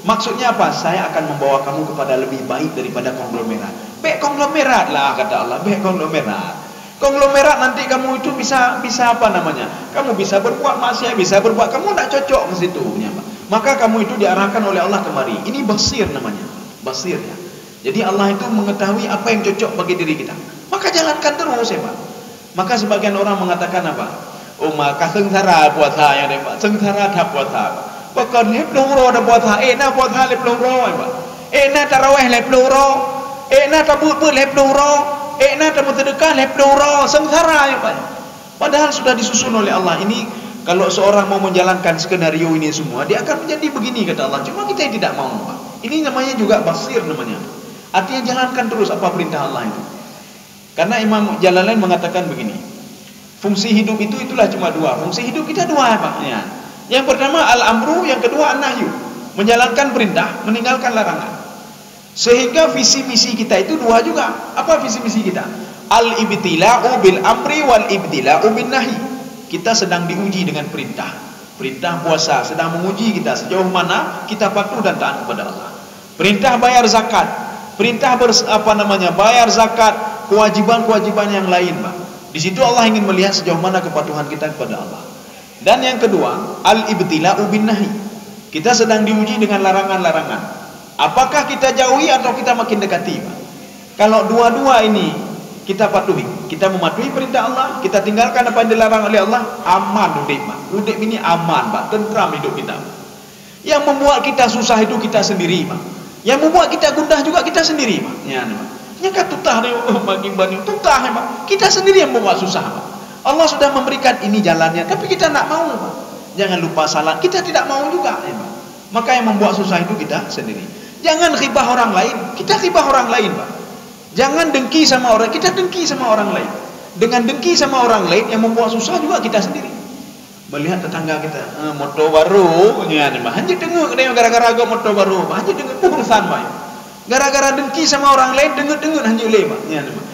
Maksudnya apa? Saya akan membawa kamu kepada lebih baik daripada konglomerat. Baik konglomerat lah kata Allah, baik konglomerat. Konglomerat nanti kamu itu bisa apa namanya? Kamu bisa berbuat maksiat, bisa berbuat, kamu tak cocok ke situ, Pak. Maka kamu itu diarahkan oleh Allah kemari. Ini basir namanya. Basir ya. Jadi Allah itu mengetahui apa yang cocok bagi diri kita. Maka jalankan terus ya, Pak. Maka sebagian orang mengatakan apa? Oh maka sengsara puasa yang Pak. Sengsara tak puasa. Pakon lep loro dah puasa. Na puasa lep loro Pak. Na tarawih lep loro. Na tabut lep loro. Na tabut sedekah lep loro. Sengsara ya, Pak. Padahal sudah disusun oleh Allah. Ini kalau seorang mau menjalankan skenario ini semua, dia akan menjadi begini kata Allah. Cuma kita yang tidak mau, Pak. Ini namanya juga basir namanya. Artinya jalankan terus apa perintah Allah itu. Karena Imam Jalalain mengatakan begini, fungsi hidup itu itulah cuma dua. Fungsi hidup kita dua, Pak. Ya. Yang pertama al-amru, yang kedua an-nahyu. Menjalankan perintah, meninggalkan larangan. Sehingga visi misi kita itu dua juga. Apa visi misi kita? Al-ibtila'u bil amri wal ibtila'u bin nahi. Kita sedang diuji dengan perintah. Perintah puasa sedang menguji kita sejauh mana kita patuh dan taat kepada Allah. Perintah bayar zakat. Perintah bayar zakat, kewajiban-kewajiban yang lain, Pak. Di situ Allah ingin melihat sejauh mana kepatuhan kita kepada Allah. Dan yang kedua, al-ibtila'u bin nahi. Kita sedang diuji dengan larangan-larangan. Apakah kita jauhi atau kita makin dekati, Pak? Kalau dua-dua ini kita patuhi, kita mematuhi perintah Allah, kita tinggalkan apa yang dilarang oleh Allah, aman hidup, Pak. Hidup ini aman, Pak. Tentram hidup kita. Yang membuat kita susah itu kita sendiri, Pak. Yang membuat kita gundah juga kita sendiri, Pak. Ya, Pak. Nyaka tutah dia makin banyak tutah, Pak. Kita sendiri yang membuat susah, Pak. Allah sudah memberikan ini jalannya, tapi kita tak mau, Pak. Jangan lupa salat, kita tidak mau juga, ya, Pak. Maka yang membuat susah itu kita sendiri. Jangan ribah orang lain, kita ribah orang lain, Pak. Jangan dengki sama orang, kita dengki sama orang lain. Dengan dengki sama orang lain yang membuat susah juga kita sendiri. Melihat tetangga kita, motor baru, ya, Pak. Hanya dengar dia gara-gara agak motor baru, Pak. Hanya dengar urusan, Pak. Gara-gara dengki sama orang lain, dengar hanya oleh, Pak. Ya, Pak.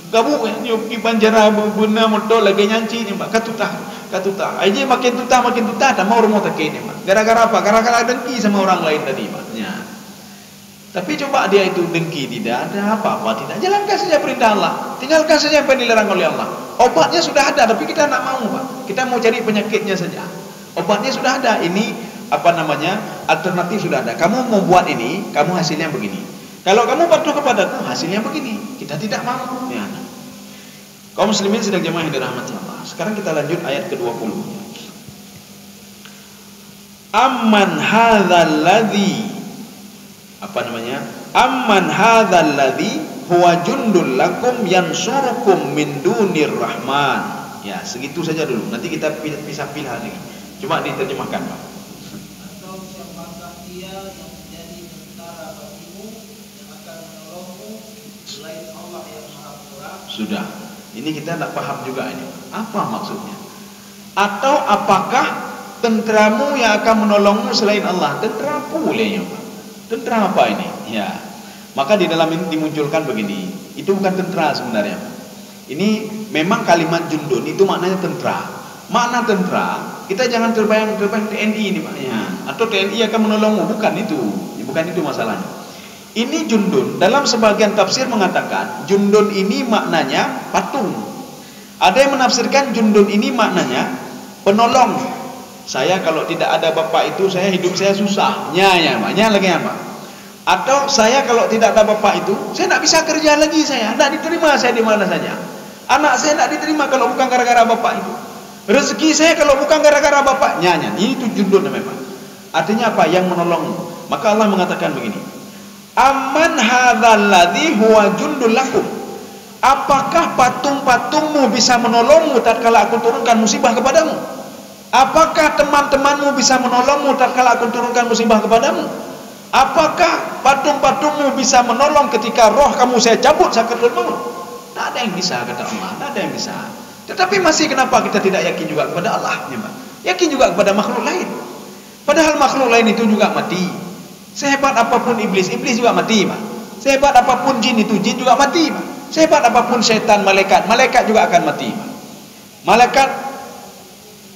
Kamu pergi banjara guna motor lagi nyanci ni, Pak. Katutah. Aja makin tutah, tak mau rumah tak kini, Pak. Gara-gara apa? Gara-gara dengki sama orang lain tadi, Pak. Ya. Tapi coba dia itu dengki, tidak ada apa-apa, tidak. Jalankan saja perintah Allah, tinggalkan saja apa yang dilarang oleh Allah. Obatnya sudah ada, tapi kita tak mau, Pak. Kita mau cari penyakitnya saja. Obatnya sudah ada. Ini apa namanya? Alternatif sudah ada. Kamu mau buat ini, kamu hasilnya begini. Kalau kamu patuh kepadaku, hasilnya begini. Kita tidak mau. Ya. Kaum muslimin sedang jemaah yang dirahmati Allah. Sekarang kita lanjut ayat ke-20. Amman hadzal ladzi, apa namanya? Amman hadzal ladzi huwa jundul lakum yansurukum min dunir rahman. Ya, segitu saja dulu. Nanti kita pisah-pilih lagi. Coba diterjemahkan, Pak. Atau siapakah dia yang menjadi tentara bagimu yang akan menolongmu selain Allah yang Maha Murah? Sudah. Ini kita tak paham juga ini. Apa maksudnya? Atau apakah tenteramu yang akan menolongmu selain Allah? Tentera apa bolehnya, Pak? Tentera apa ini? Ya. Maka di dalam ini dimunculkan begini. Itu bukan tentera sebenarnya. Ini memang kalimat jundun itu maknanya tentera. Makna tentera, kita jangan terbayang TNI ini, Pak. Ya. Atau TNI akan menolongmu, bukan itu. Bukan itu masalahnya. Ini jundun, dalam sebagian tafsir mengatakan jundun ini maknanya patung. Ada yang menafsirkan jundun ini maknanya penolong. Saya kalau tidak ada bapak itu, hidup saya susah. Maknya lagi apa? Atau saya kalau tidak ada bapak itu, saya tidak bisa kerja lagi, saya tidak diterima saya di mana saja. Anak saya tidak diterima kalau bukan gara-gara bapak itu. Rezeki saya kalau bukan gara-gara bapaknya. Itu jundun memang. Artinya apa? Yang menolong. Maka Allah mengatakan begini. Amman hadzal ladzi huwa jundul lakum. Apakah patung-patungmu bisa menolongmu tatkala aku turunkan musibah kepadamu? Apakah teman-temanmu bisa menolongmu tatkala aku turunkan musibah kepadamu? Apakah patung-patungmu bisa menolong ketika roh kamu saya cabut sakaratul maut? Tak ada yang bisa, kata Allah. Tak ada yang bisa. Tetapi masih kenapa kita tidak yakin juga kepada Allah? Yakin juga kepada makhluk lain. Padahal makhluk lain itu juga mati. Sehebat apapun iblis juga mati, Pak. Sehebat apapun jin juga mati, Pak. Sehebat apapun setan, malaikat juga akan mati, Pak. Malaikat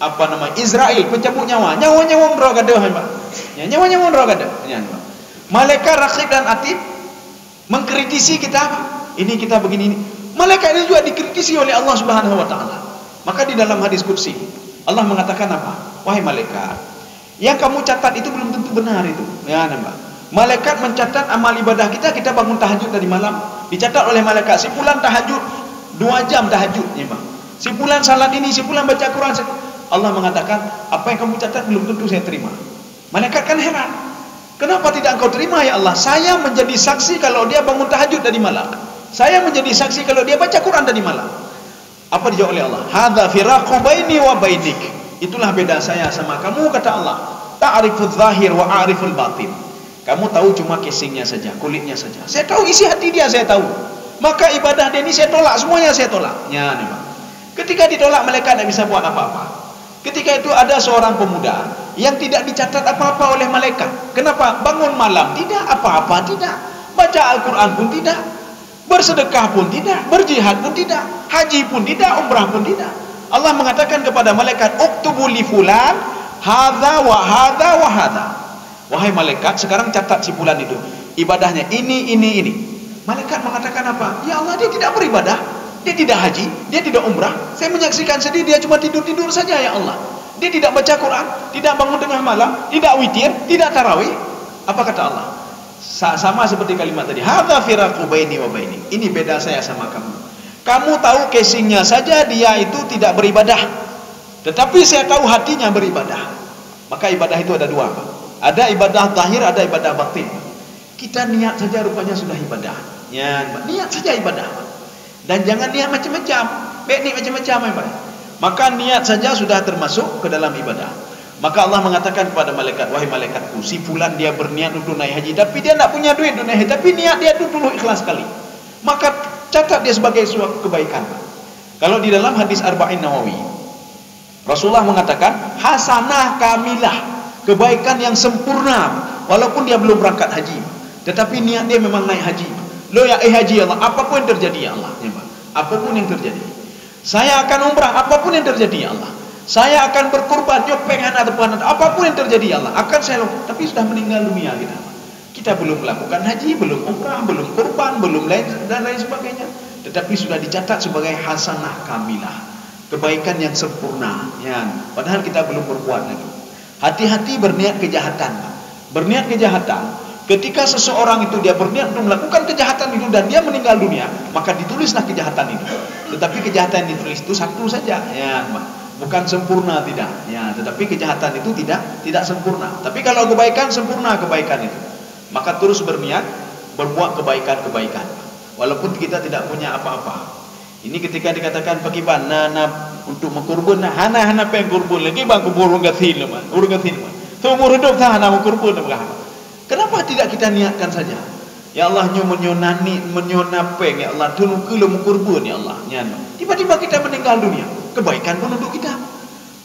apa nama Israel pencabut nyawanya umroh kada, Pak. Nyawanya umroh kada. Malaikat Rakhib dan Atid mengkritisi kita, Pak. Ini kita begini ini. Malaikat ini juga dikritisi oleh Allah Subhanahu wa taala. Maka di dalam hadis qudsi Allah mengatakan apa? Wahai malaikat, yang kamu catat itu belum tentu benar itu. Ya, Mbak. Malaikat mencatat amal ibadah kita bangun tahajud tadi malam, dicatat oleh malaikat. Si fulan tahajud 2 jam tahajud, ya, Mbak. Si fulan salat ini, si fulan baca Quran. Allah mengatakan, apa yang kamu catat belum tentu saya terima. Malaikat kan heran. Kenapa tidak engkau terima, ya Allah? Saya menjadi saksi kalau dia bangun tahajud tadi malam. Saya menjadi saksi kalau dia baca Quran tadi malam. Apa dijawab oleh Allah? Hadza firaqu baini wa bainik. Itulah beda saya sama kamu, kata Allah. Ta'rifudz zahir wa a'riful batin. Kamu tahu cuma casingnya saja, kulitnya saja. Saya tahu isi hati dia, saya tahu. Maka ibadah dia ini saya tolak, semuanya saya tolak. Ya, nih, Pak. Ketika ditolak, malaikat tidak bisa buat apa-apa. Ketika itu ada seorang pemuda yang tidak dicatat apa-apa oleh malaikat. Kenapa? Bangun malam tidak, apa-apa tidak. Baca Al-Quran pun tidak. Bersedekah pun tidak, berjihad pun tidak, haji pun tidak, umrah pun tidak. Allah mengatakan kepada malaikat, uktubu li fulan hadza wa hadza wa hadza. Wahai malaikat, sekarang catat si fulan itu ibadahnya ini. Malaikat mengatakan apa? Ya Allah, dia tidak beribadah, dia tidak haji, dia tidak umrah. Saya menyaksikan sendiri dia cuma tidur saja, ya Allah. Dia tidak baca Quran, tidak bangun tengah malam, tidak witir, tidak tarawih. Apa kata Allah? Sama seperti kalimat tadi, hadza firaqu baini wa baini. Ini beda saya sama kamu. Kamu tahu casingnya saja dia itu tidak beribadah, tetapi saya tahu hatinya beribadah. Maka ibadah itu ada dua, Pak. Ada ibadah zahir, ada ibadah batin. Kita niat saja rupanya sudah ibadah. Ya, niat saja ibadah. Dan jangan niat macam-macam. Baik niat macam-macam apa? Maka niat saja sudah termasuk ke dalam ibadah. Maka Allah mengatakan kepada malaikat, wahai malaikatku, si fulan dia berniat untuk naik haji, tapi dia tak punya duit untuk naik haji, tapi niat dia itu dulu ikhlas sekali. Maka catat dia sebagai suatu kebaikan. Kalau di dalam hadis Arba'in Nawawi, Rasulullah mengatakan hasanah kamilah, kebaikan yang sempurna, walaupun dia belum berangkat haji, tetapi niat dia memang naik haji. Lo ya haji Allah, apapun yang terjadi ya Allah, apapun yang terjadi, saya akan umrah, apapun yang terjadi ya Allah, saya akan berkorban, nyopeng anak depan, apapun yang terjadi ya Allah, akan saya lakukan. Tapi sudah meninggal dunia kita belum melakukan haji, belum umrah, belum korban, belum lain dan lain sebagainya, tetapi sudah dicatat sebagai hasanah kamilah, kebaikan yang sempurna. Ya, padahal kita belum berbuat lagi. Hati-hati berniat kejahatan. Berniat kejahatan, ketika seseorang itu dia berniat untuk melakukan kejahatan itu dan dia meninggal dunia, maka ditulislah kejahatan itu. Tetapi kejahatan yang ditulis itu satu saja, ya, bukan sempurna, tidak. Ya, tetapi kejahatan itu tidak sempurna. Tapi kalau kebaikan sempurna, kebaikan itu, maka terus berniat berbuat kebaikan-kebaikan, walaupun kita tidak punya apa-apa. Ini ketika dikatakan pakai nana untuk mengkurban, hana pengen kurban lagi bang kubur urang gathil man. Seumur hidup tak hana mengkurban dah. Kenapa tidak kita niatkan saja? Ya Allah nyo menyonapeng ya Allah tunu kilo mengkurban ya Allah. Tiba-tiba kita meninggal dunia, kebaikan pun untuk kita.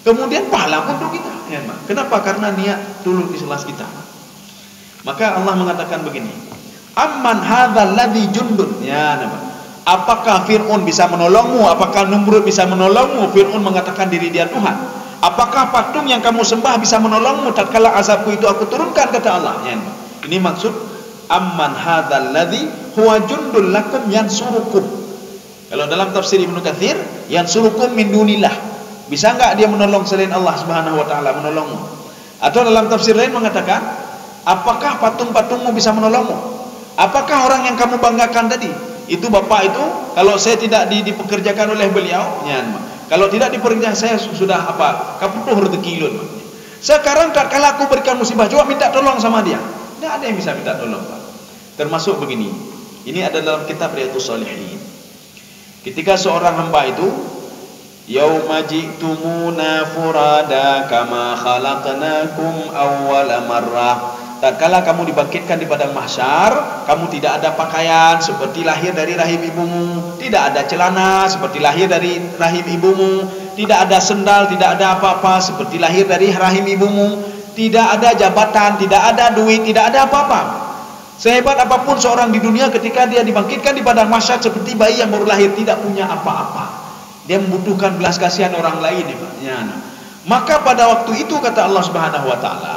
Kemudian pahala pun untuk kita. Kenapa? Karena niat dulu ikhlas kita. Maka Allah mengatakan begini, amman hadzal ladzi jundun, ya nama. Apakah Fir'aun bisa menolongmu? Apakah Namrud bisa menolongmu? Fir'aun mengatakan diri dia Tuhan. Apakah patung yang kamu sembah bisa menolongmu tatkala azabku itu aku turunkan, kata Allah. Ya, ini maksud amman hadzal ladzi huwa jundul lakum yansurukum. Kalau dalam tafsir Ibnu Katsir, yansurukum min dunillah. Bisa enggak dia menolong selain Allah Subhanahu wa taala menolongmu? Atau dalam tafsir lain mengatakan, apakah patung-patungmu bisa menolongmu? Apakah orang yang kamu banggakan tadi, itu bapak itu, kalau saya tidak dipekerjakan oleh beliau, ya, kalau tidak dipekerjakan saya sudah apa? Kaputuh rezeki lun. Sekarang kalau aku berikan musibah, coba minta tolong sama dia. Tidak ada yang bisa minta tolong, Pak. Termasuk begini. Ini ada dalam kitab Riyadhus Shalihin. Ketika seorang hamba itu, yauma ji'tumuna furada kama khalaqnakum awwala marrah. Tatkala kamu dibangkitkan di padang mahsyar, kamu tidak ada pakaian seperti lahir dari rahim ibumu, tidak ada celana seperti lahir dari rahim ibumu, tidak ada sendal, tidak ada apa-apa seperti lahir dari rahim ibumu, tidak ada jabatan, tidak ada duit, tidak ada apa-apa. Sehebat apapun seorang di dunia, ketika dia dibangkitkan di padang mahsyar seperti bayi yang baru lahir, tidak punya apa-apa. Dia membutuhkan belas kasihan orang lain, ya. Maka pada waktu itu kata Allah Subhanahu wa taala,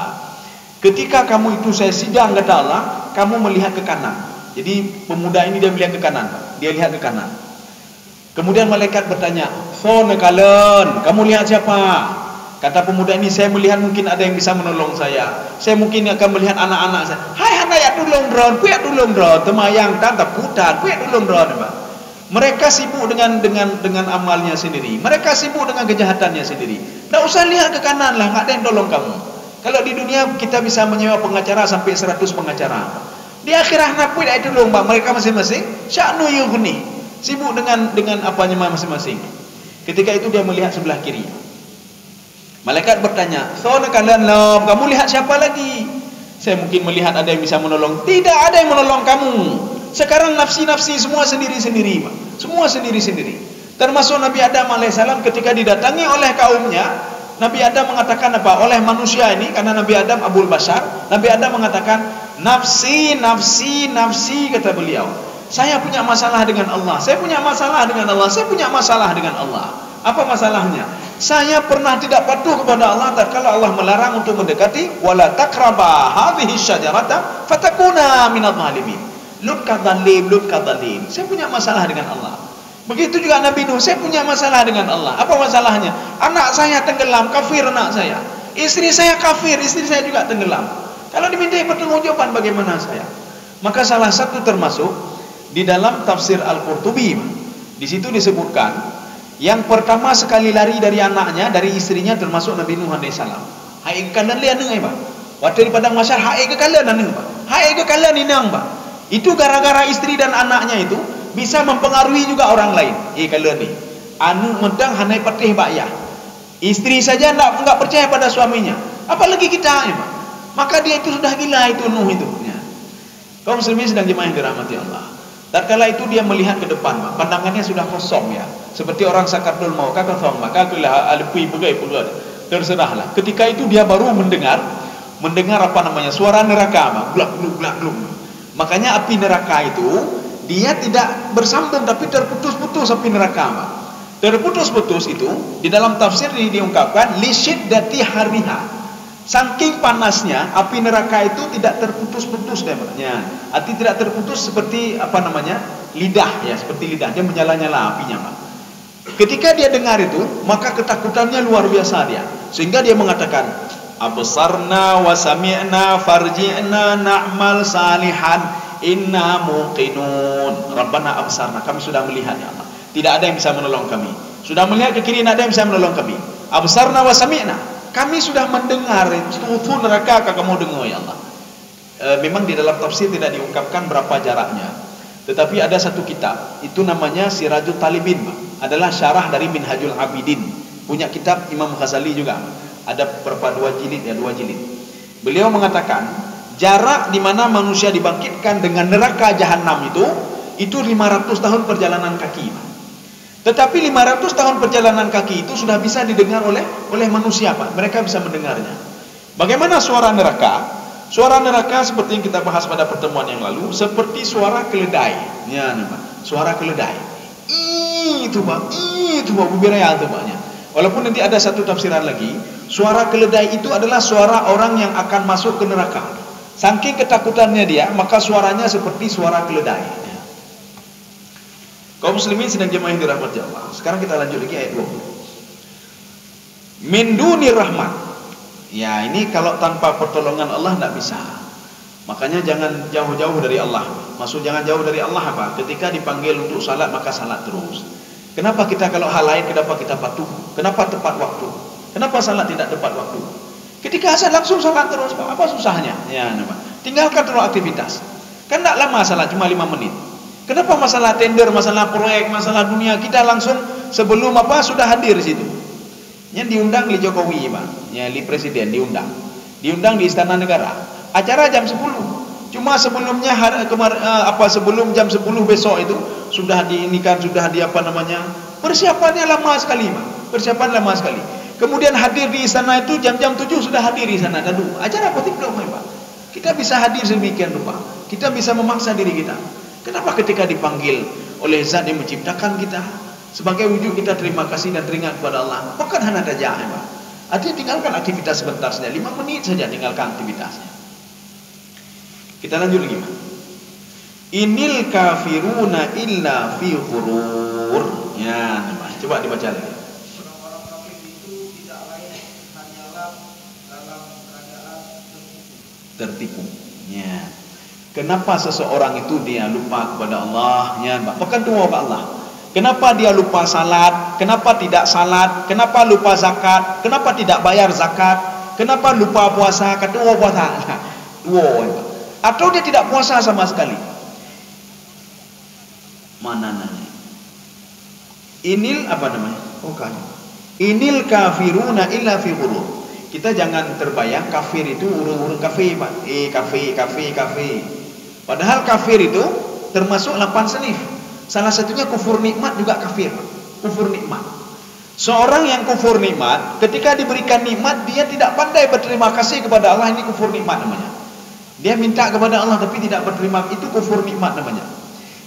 ketika kamu itu saya sidang, kata Allah, kamu melihat ke kanan. Jadi pemuda ini dia melihat ke kanan, dia lihat ke kanan. Kemudian malaikat bertanya, "Fone kalen, kamu lihat siapa?" Kata pemuda ini, "Saya melihat mungkin ada yang bisa menolong saya. Saya mungkin akan melihat anak-anak saya." "Hai anak ya tulung dron, kuya tulung dron, temayang tan takutan, kuya tulung dron." Mereka sibuk dengan amalnya sendiri. Mereka sibuk dengan kejahatannya sendiri. Tak usah lihat ke kanan lah, enggak ada yang tolong kamu. Kalau di dunia kita bisa menyewa pengacara sampai 100 pengacara. Di akhirat nak pun itu dong, mereka masing-masing sya'nu yughni, sibuk dengan apanya masing-masing. Ketika itu dia melihat sebelah kiri. Malaikat bertanya, "Sona kalian lom, kamu lihat siapa lagi?" "Saya mungkin melihat ada yang bisa menolong." "Tidak ada yang menolong kamu. Sekarang nafsi-nafsi semua sendiri-sendiri, semua sendiri-sendiri." Termasuk Nabi Adam alaihissalam ketika didatangi oleh kaumnya. Nabi Adam mengatakan apa? Oleh manusia ini, karena Nabi Adam Abul Bashar, Nabi Adam mengatakan, "Nafsi, nafsi, nafsi," kata beliau. "Saya punya masalah dengan Allah. Saya punya masalah dengan Allah. Saya punya masalah dengan Allah." Apa masalahnya? "Saya pernah tidak patuh kepada Allah tatkala Allah melarang untuk mendekati, wala taqraba hadhihi syajarata fatakuna minadh dhalimin." Lut kadzalim, Lut kadzalim. Saya punya masalah dengan Allah. Begitu juga Nabi Nuh, saya punya masalah dengan Allah. Apa masalahnya? Anak saya tenggelam, kafir anak saya. Istri saya kafir, istri saya juga tenggelam. Kalau dimintai pertanggungjawaban bagaimana saya? Maka salah satu termasuk di dalam tafsir Al-Qurtubi, di situ disebutkan yang pertama sekali lari dari anaknya, dari istrinya termasuk Nabi Nuh alaihissalam. Hai kalian lihat dengar, Pak. Waktu di padang mahsyar hae ke kalian nang Pak. Hae ke kalian inang Pak. Itu gara-gara istri dan anaknya itu bisa mempengaruhi juga orang lain. Kalian ni. Anu mentang hanai patih bakya. Istri saja enggak percaya pada suaminya. Apalagi kita ya Pak. Maka dia itu sudah gila itu Nuh itu. Ya. Kaum muslimin sedang jemaah yang dirahmati Allah. Tatkala itu dia melihat ke depan, Pak. Pandangannya sudah kosong ya. Seperti orang sakaratul maut, kosong, maka kulah alpi pegai. Terserahlah. Ketika itu dia baru mendengar apa namanya? Suara neraka, Pak. Glak-gluk. Makanya api neraka itu dia tidak bersambung tapi terputus-putus api neraka, Pak. Terputus-putus itu di dalam tafsir ini diungkapkan li syiddati hariha. Saking panasnya api neraka itu tidak terputus-putus namanya. Arti tidak terputus seperti apa namanya? Lidah ya, seperti lidah dia menyala-nyala apinya, Pak. Ketika dia dengar itu, maka ketakutannya luar biasa dia. Sehingga dia mengatakan, "Absarna wa sami'na farji'na na'mal salihan inna muqinun." Rabbana absarna, kami sudah melihat ya Allah. Tidak ada yang bisa menolong kami. Sudah melihat ke kiri, tidak ada yang bisa menolong kami. Absarna wa sami'na. Kami sudah mendengar itu neraka kamu dengar ya Allah. Memang di dalam tafsir tidak diungkapkan berapa jaraknya. Tetapi ada satu kitab, itu namanya Sirajul Talibin, adalah syarah dari Minhajul Abidin. Punya kitab Imam Ghazali juga. Ada berapa 2 jilid ya, 2 jilid. Beliau mengatakan, jarak di mana manusia dibangkitkan dengan neraka jahanam itu 500 tahun perjalanan kaki. Tetapi 500 tahun perjalanan kaki itu sudah bisa didengar oleh manusia, Pak. Mereka bisa mendengarnya. Bagaimana suara neraka? Suara neraka seperti yang kita bahas pada pertemuan yang lalu, seperti suara keledai. Ya, nih, Pak. Suara keledai. Itu, Pak. Itu, Pak. Bubiraya itu, Pak. Walaupun nanti ada satu tafsiran lagi, suara keledai itu adalah suara orang yang akan masuk ke neraka. Saking ketakutannya dia, maka suaranya seperti suara keledai. Kaum muslimin sedang jemaah yang dirahmati Allah. Sekarang kita lanjut lagi ayat 20. Min dunir rahmat. Ya, ini kalau tanpa pertolongan Allah tidak bisa. Makanya jangan jauh-jauh dari Allah. Maksud jangan jauh dari Allah apa? Ketika dipanggil untuk salat maka salat terus. Kenapa kita kalau hal lain kenapa kita patuh? Kenapa tepat waktu? Kenapa salat tidak tepat waktu? Ketika asal langsung salat terus, Pak. Apa susahnya? Ya, Pak. Tinggalkan terus aktivitas. Kan tidak lama salat, cuma 5 menit. Kenapa masalah tender, masalah proyek, masalah dunia kita langsung sebelum apa sudah hadir di situ. Yang diundang di Jokowi, Pak. Ya, di presiden diundang. Diundang di Istana Negara. Acara jam 10. Cuma sebelumnya sebelum jam 10 besok itu sudah diinikan, sudah di apa namanya? Persiapannya lama sekali, Pak. Persiapan lama sekali. Kemudian hadir di istana itu jam-jam 7 sudah hadir di sana. Aduh, acara apa tidak, Pak? Kita bisa hadir sedemikian rupa. Kita bisa memaksa diri kita. Kenapa ketika dipanggil oleh Zat yang menciptakan kita sebagai wujud kita terima kasih dan teringat kepada Allah, bukan hanya saja, Pak. Artinya tinggalkan aktivitas sebentar saja, 5 menit saja tinggalkan aktivitasnya. Kita lanjut lagi, Pak. Inil kafiruna illa fi ghurur. Ya, Pak. Coba dibaca lagi. Orang-orang kafir itu tidak lain hanyalah dalam keadaan Tertipu. Ya. Kenapa seseorang itu dia lupa kepada Allah? Ya, bahkan tua kepada Allah. Kenapa dia lupa salat? Kenapa tidak salat? Kenapa lupa zakat? Kenapa tidak bayar zakat? Kenapa lupa puasa? Ketua puasa. Atau dia tidak puasa sama sekali. Mana nanya? Inil apa namanya? Bukan. Inil kafiruna illa fi ghurur. Kita jangan terbayang kafir itu urung-urung kafe, Pak. Kafe. Padahal kafir itu termasuk 8 senif. Salah satunya kufur nikmat juga kafir. Kufur nikmat. Seorang yang kufur nikmat, ketika diberikan nikmat, dia tidak pandai berterima kasih kepada Allah. Ini kufur nikmat namanya. Dia minta kepada Allah tapi tidak berterima, itu kufur nikmat namanya.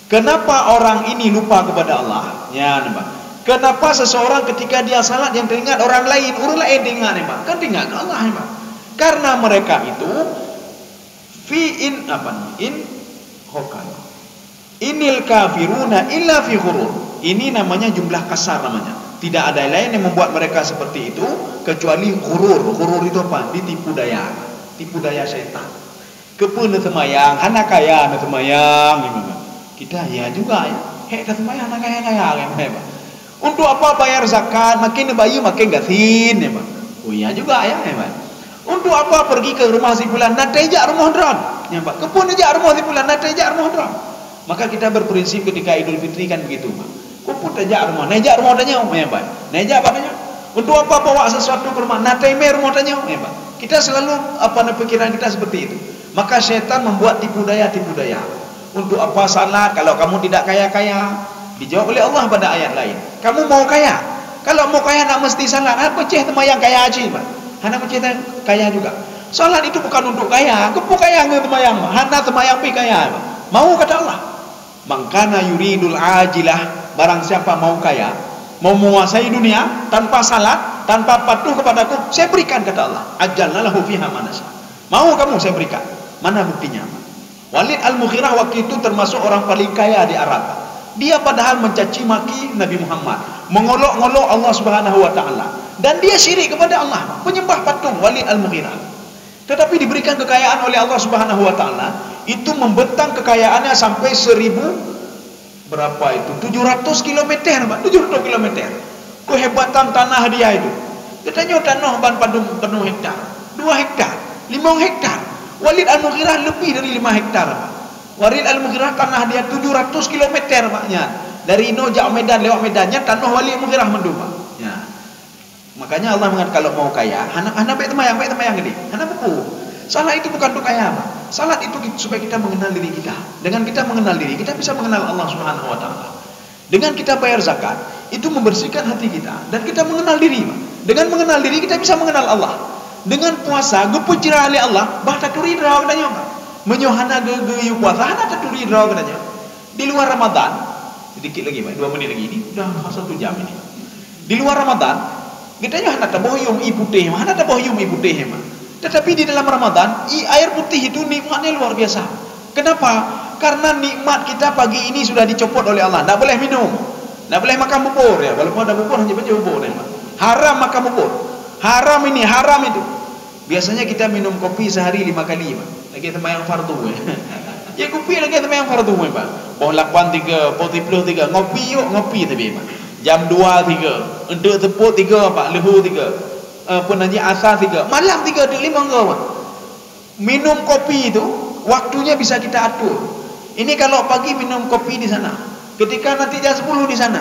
Kenapa orang ini lupa kepada Allah? Ya, nampak. Kenapa seseorang ketika dia salat yang teringat orang lain ingat, nampak? Kan ingat Allah, nampak. Karena mereka itu Inil kafiruna illa fi ghurur. Ini namanya jumlah kasar namanya. Tidak ada lain yang membuat mereka seperti itu kecuali ghurur. Ghurur itu apa? Ditipu daya. Tipu daya syaitan. Kepen semayang, anak kaya nak semayang. Kita ya juga ya. Hek semayang anak kaya. Untuk apa bayar zakat? Makin bayi makin gasin, ya, Pak. Oh iya juga ya, Pak. Untuk apa pergi ke rumah si fulan, nak tejak rumah dron. Nampak? Kepun aja rumah si fulan, nak tejak rumah dron. Maka kita berprinsip ketika Idul Fitri kan begitu, Pak. Kepun tejak rumah, nejak rumah tanya, nampak? Nejak apa tanya? Untuk apa bawa sesuatu ke rumah, nak teme rumah tanya, nampak? Kita selalu pikiran kita seperti itu. Maka syaitan membuat tipu daya. Untuk apa salat kalau kamu tidak kaya-kaya? Dijawab oleh Allah pada ayat lain. Kamu mau kaya? Kalau mau kaya nak mesti salat. Apa ceh temayang kaya aja, Pak? Hana mencet kaya juga. Salat itu bukan untuk kaya. Kepu kaya nge temayang. Hana temayang pi kaya. Mau kata Allah. Mangkana yuridul ajilah. Barang siapa mau kaya, mau menguasai dunia tanpa salat, tanpa patuh kepadaku, saya berikan kata Allah. Ajalna lahu fiha manasa. Mau kamu saya berikan. Mana buktinya? Walid Al-Mughirah waktu itu termasuk orang paling kaya di Arab. Dia padahal mencaci maki Nabi Muhammad, mengolok-ngolok Allah Subhanahu wa taala. Dan dia syirik kepada Allah, penyembah patung Walid Al-Mughirah. Tetapi diberikan kekayaan oleh Allah Subhanahu wa taala, itu membentang kekayaannya sampai 700 km, Pak. 700 km. Kehebatan tanah dia itu. Katanya tanah ban padung penuh hektar, 2 hektar, 5 hektar. Walid Al-Mughirah lebih dari 5 hektar, Pak. Walid Al-Mughirah tanah dia 700 km, Paknya. Dari Inojak Medan lewat Medannya tanah Walid Al-Mughirah mendung, Pak. Ya. Makanya Allah mengatakan kalau mau kaya, hana baik temayang gede. Hana buku. Salat itu bukan untuk kaya, Pak. Salat itu supaya kita mengenal diri kita. Dengan kita mengenal diri, kita bisa mengenal Allah Subhanahu wa taala. Dengan kita bayar zakat, itu membersihkan hati kita dan kita mengenal diri, Pak. Dengan mengenal diri kita bisa mengenal Allah. Dengan puasa, gepujira oleh Allah, bah taturi draw katanya, Pak. Menyohana geyu puasa, hana taturi draw katanya. Di luar Ramadan, sedikit lagi, Pak, 2 menit lagi ini, udah 1 jam ini. Di luar Ramadan, kita hana tabohyum ibu teh, hana tabohyum ibu teh, Pak. Tetapi di dalam Ramadan, air putih itu nikmatnya luar biasa. Kenapa? Karena nikmat kita pagi ini sudah dicopot oleh Allah. Tidak boleh minum, tidak boleh makan bubur, ya. Walaupun ada bubur, hanya baca bubur, ya, Pak. Haram makan bubur. Haram ini, haram itu. Biasanya kita minum kopi sehari 5 kali, Pak. Lagi temayang fardu, ya. Ya kopi lagi temayang fardu, ya, Pak. Poh 8.3, poh 33, ngopi yuk, ngopi tapi, Pak. Jam 2.3, untuk tepuk 3, Pak, lehu 3. Pun nanti asar 3, malam 3, 5 ke, Pak. Minum kopi itu waktunya bisa kita atur. Ini kalau pagi minum kopi di sana, ketika nanti jam 10 di sana.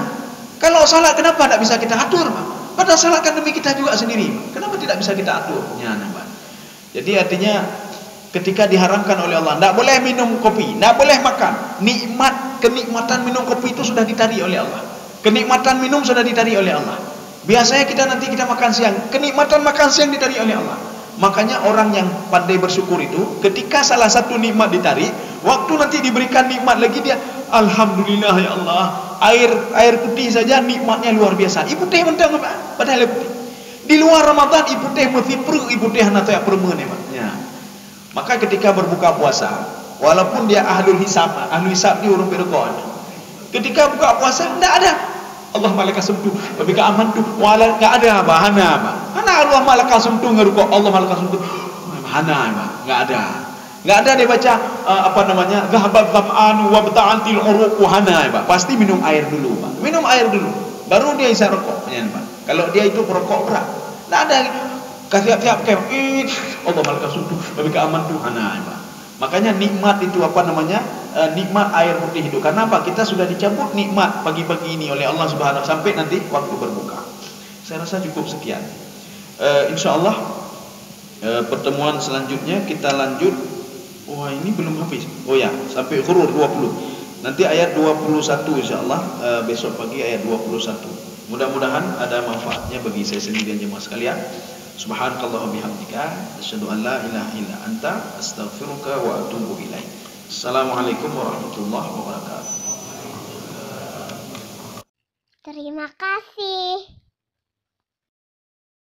Kalau salat kenapa tidak bisa kita atur, Pak? Padahal salat kan demi kita juga sendiri, Pak. Kenapa tidak bisa kita atur? Ya, Pak. Jadi artinya ketika diharamkan oleh Allah, tidak boleh minum kopi, tidak boleh makan. Kenikmatan minum kopi itu sudah ditarik oleh Allah. Kenikmatan minum sudah ditarik oleh Allah. Biasanya kita makan siang, kenikmatan makan siang ditarik oleh Allah. Makanya orang yang pandai bersyukur itu, ketika salah satu nikmat ditarik, waktu nanti diberikan nikmat lagi dia, alhamdulillah ya Allah, air putih saja nikmatnya luar biasa. Ibu teh mentang, Pak, padahal putih. Di luar Ramadan ibu teh mesti perlu, ibu teh hana teh permen, Pak. Ya. Maka ketika berbuka puasa, walaupun dia ahlul hisab di urung pirkon. Ketika buka puasa tidak ada Allah malaikat sumtu, tapi keaman tu, wala enggak ada bahana, Pak. Mana Allah malaikat sumtu ngeruko Allah malaikat sumtu. Bahana, Pak. Enggak ada dia baca zahabat zam'an wa bata'antil uruq hana, Pak. Pasti minum air dulu, Pak. Minum air dulu, baru dia bisa rokok, ya, Pak. Kalau dia itu perokok berat, enggak ada siap-siap kayak Allah malaikat sumtu, tapi keaman tu hana, Pak. Makanya nikmat itu nikmat air putih itu. Karena apa? Kita sudah dicabut nikmat pagi-pagi ini oleh Allah Subhanahu sampai nanti waktu berbuka. Saya rasa cukup sekian. InsyaAllah pertemuan selanjutnya kita lanjut. Wah, ini belum habis. Oh ya, sampai Ghurur 20. Nanti ayat 21 insyaAllah, besok pagi ayat 21. Mudah-mudahan ada manfaatnya bagi saya sendiri dan jemaah sekalian. Subhanakallah bihamdika asyhadu an la ilaha illa anta astaghfiruka wa atubu ilaik. Assalamualaikum warahmatullahi wabarakatuh. Terima kasih.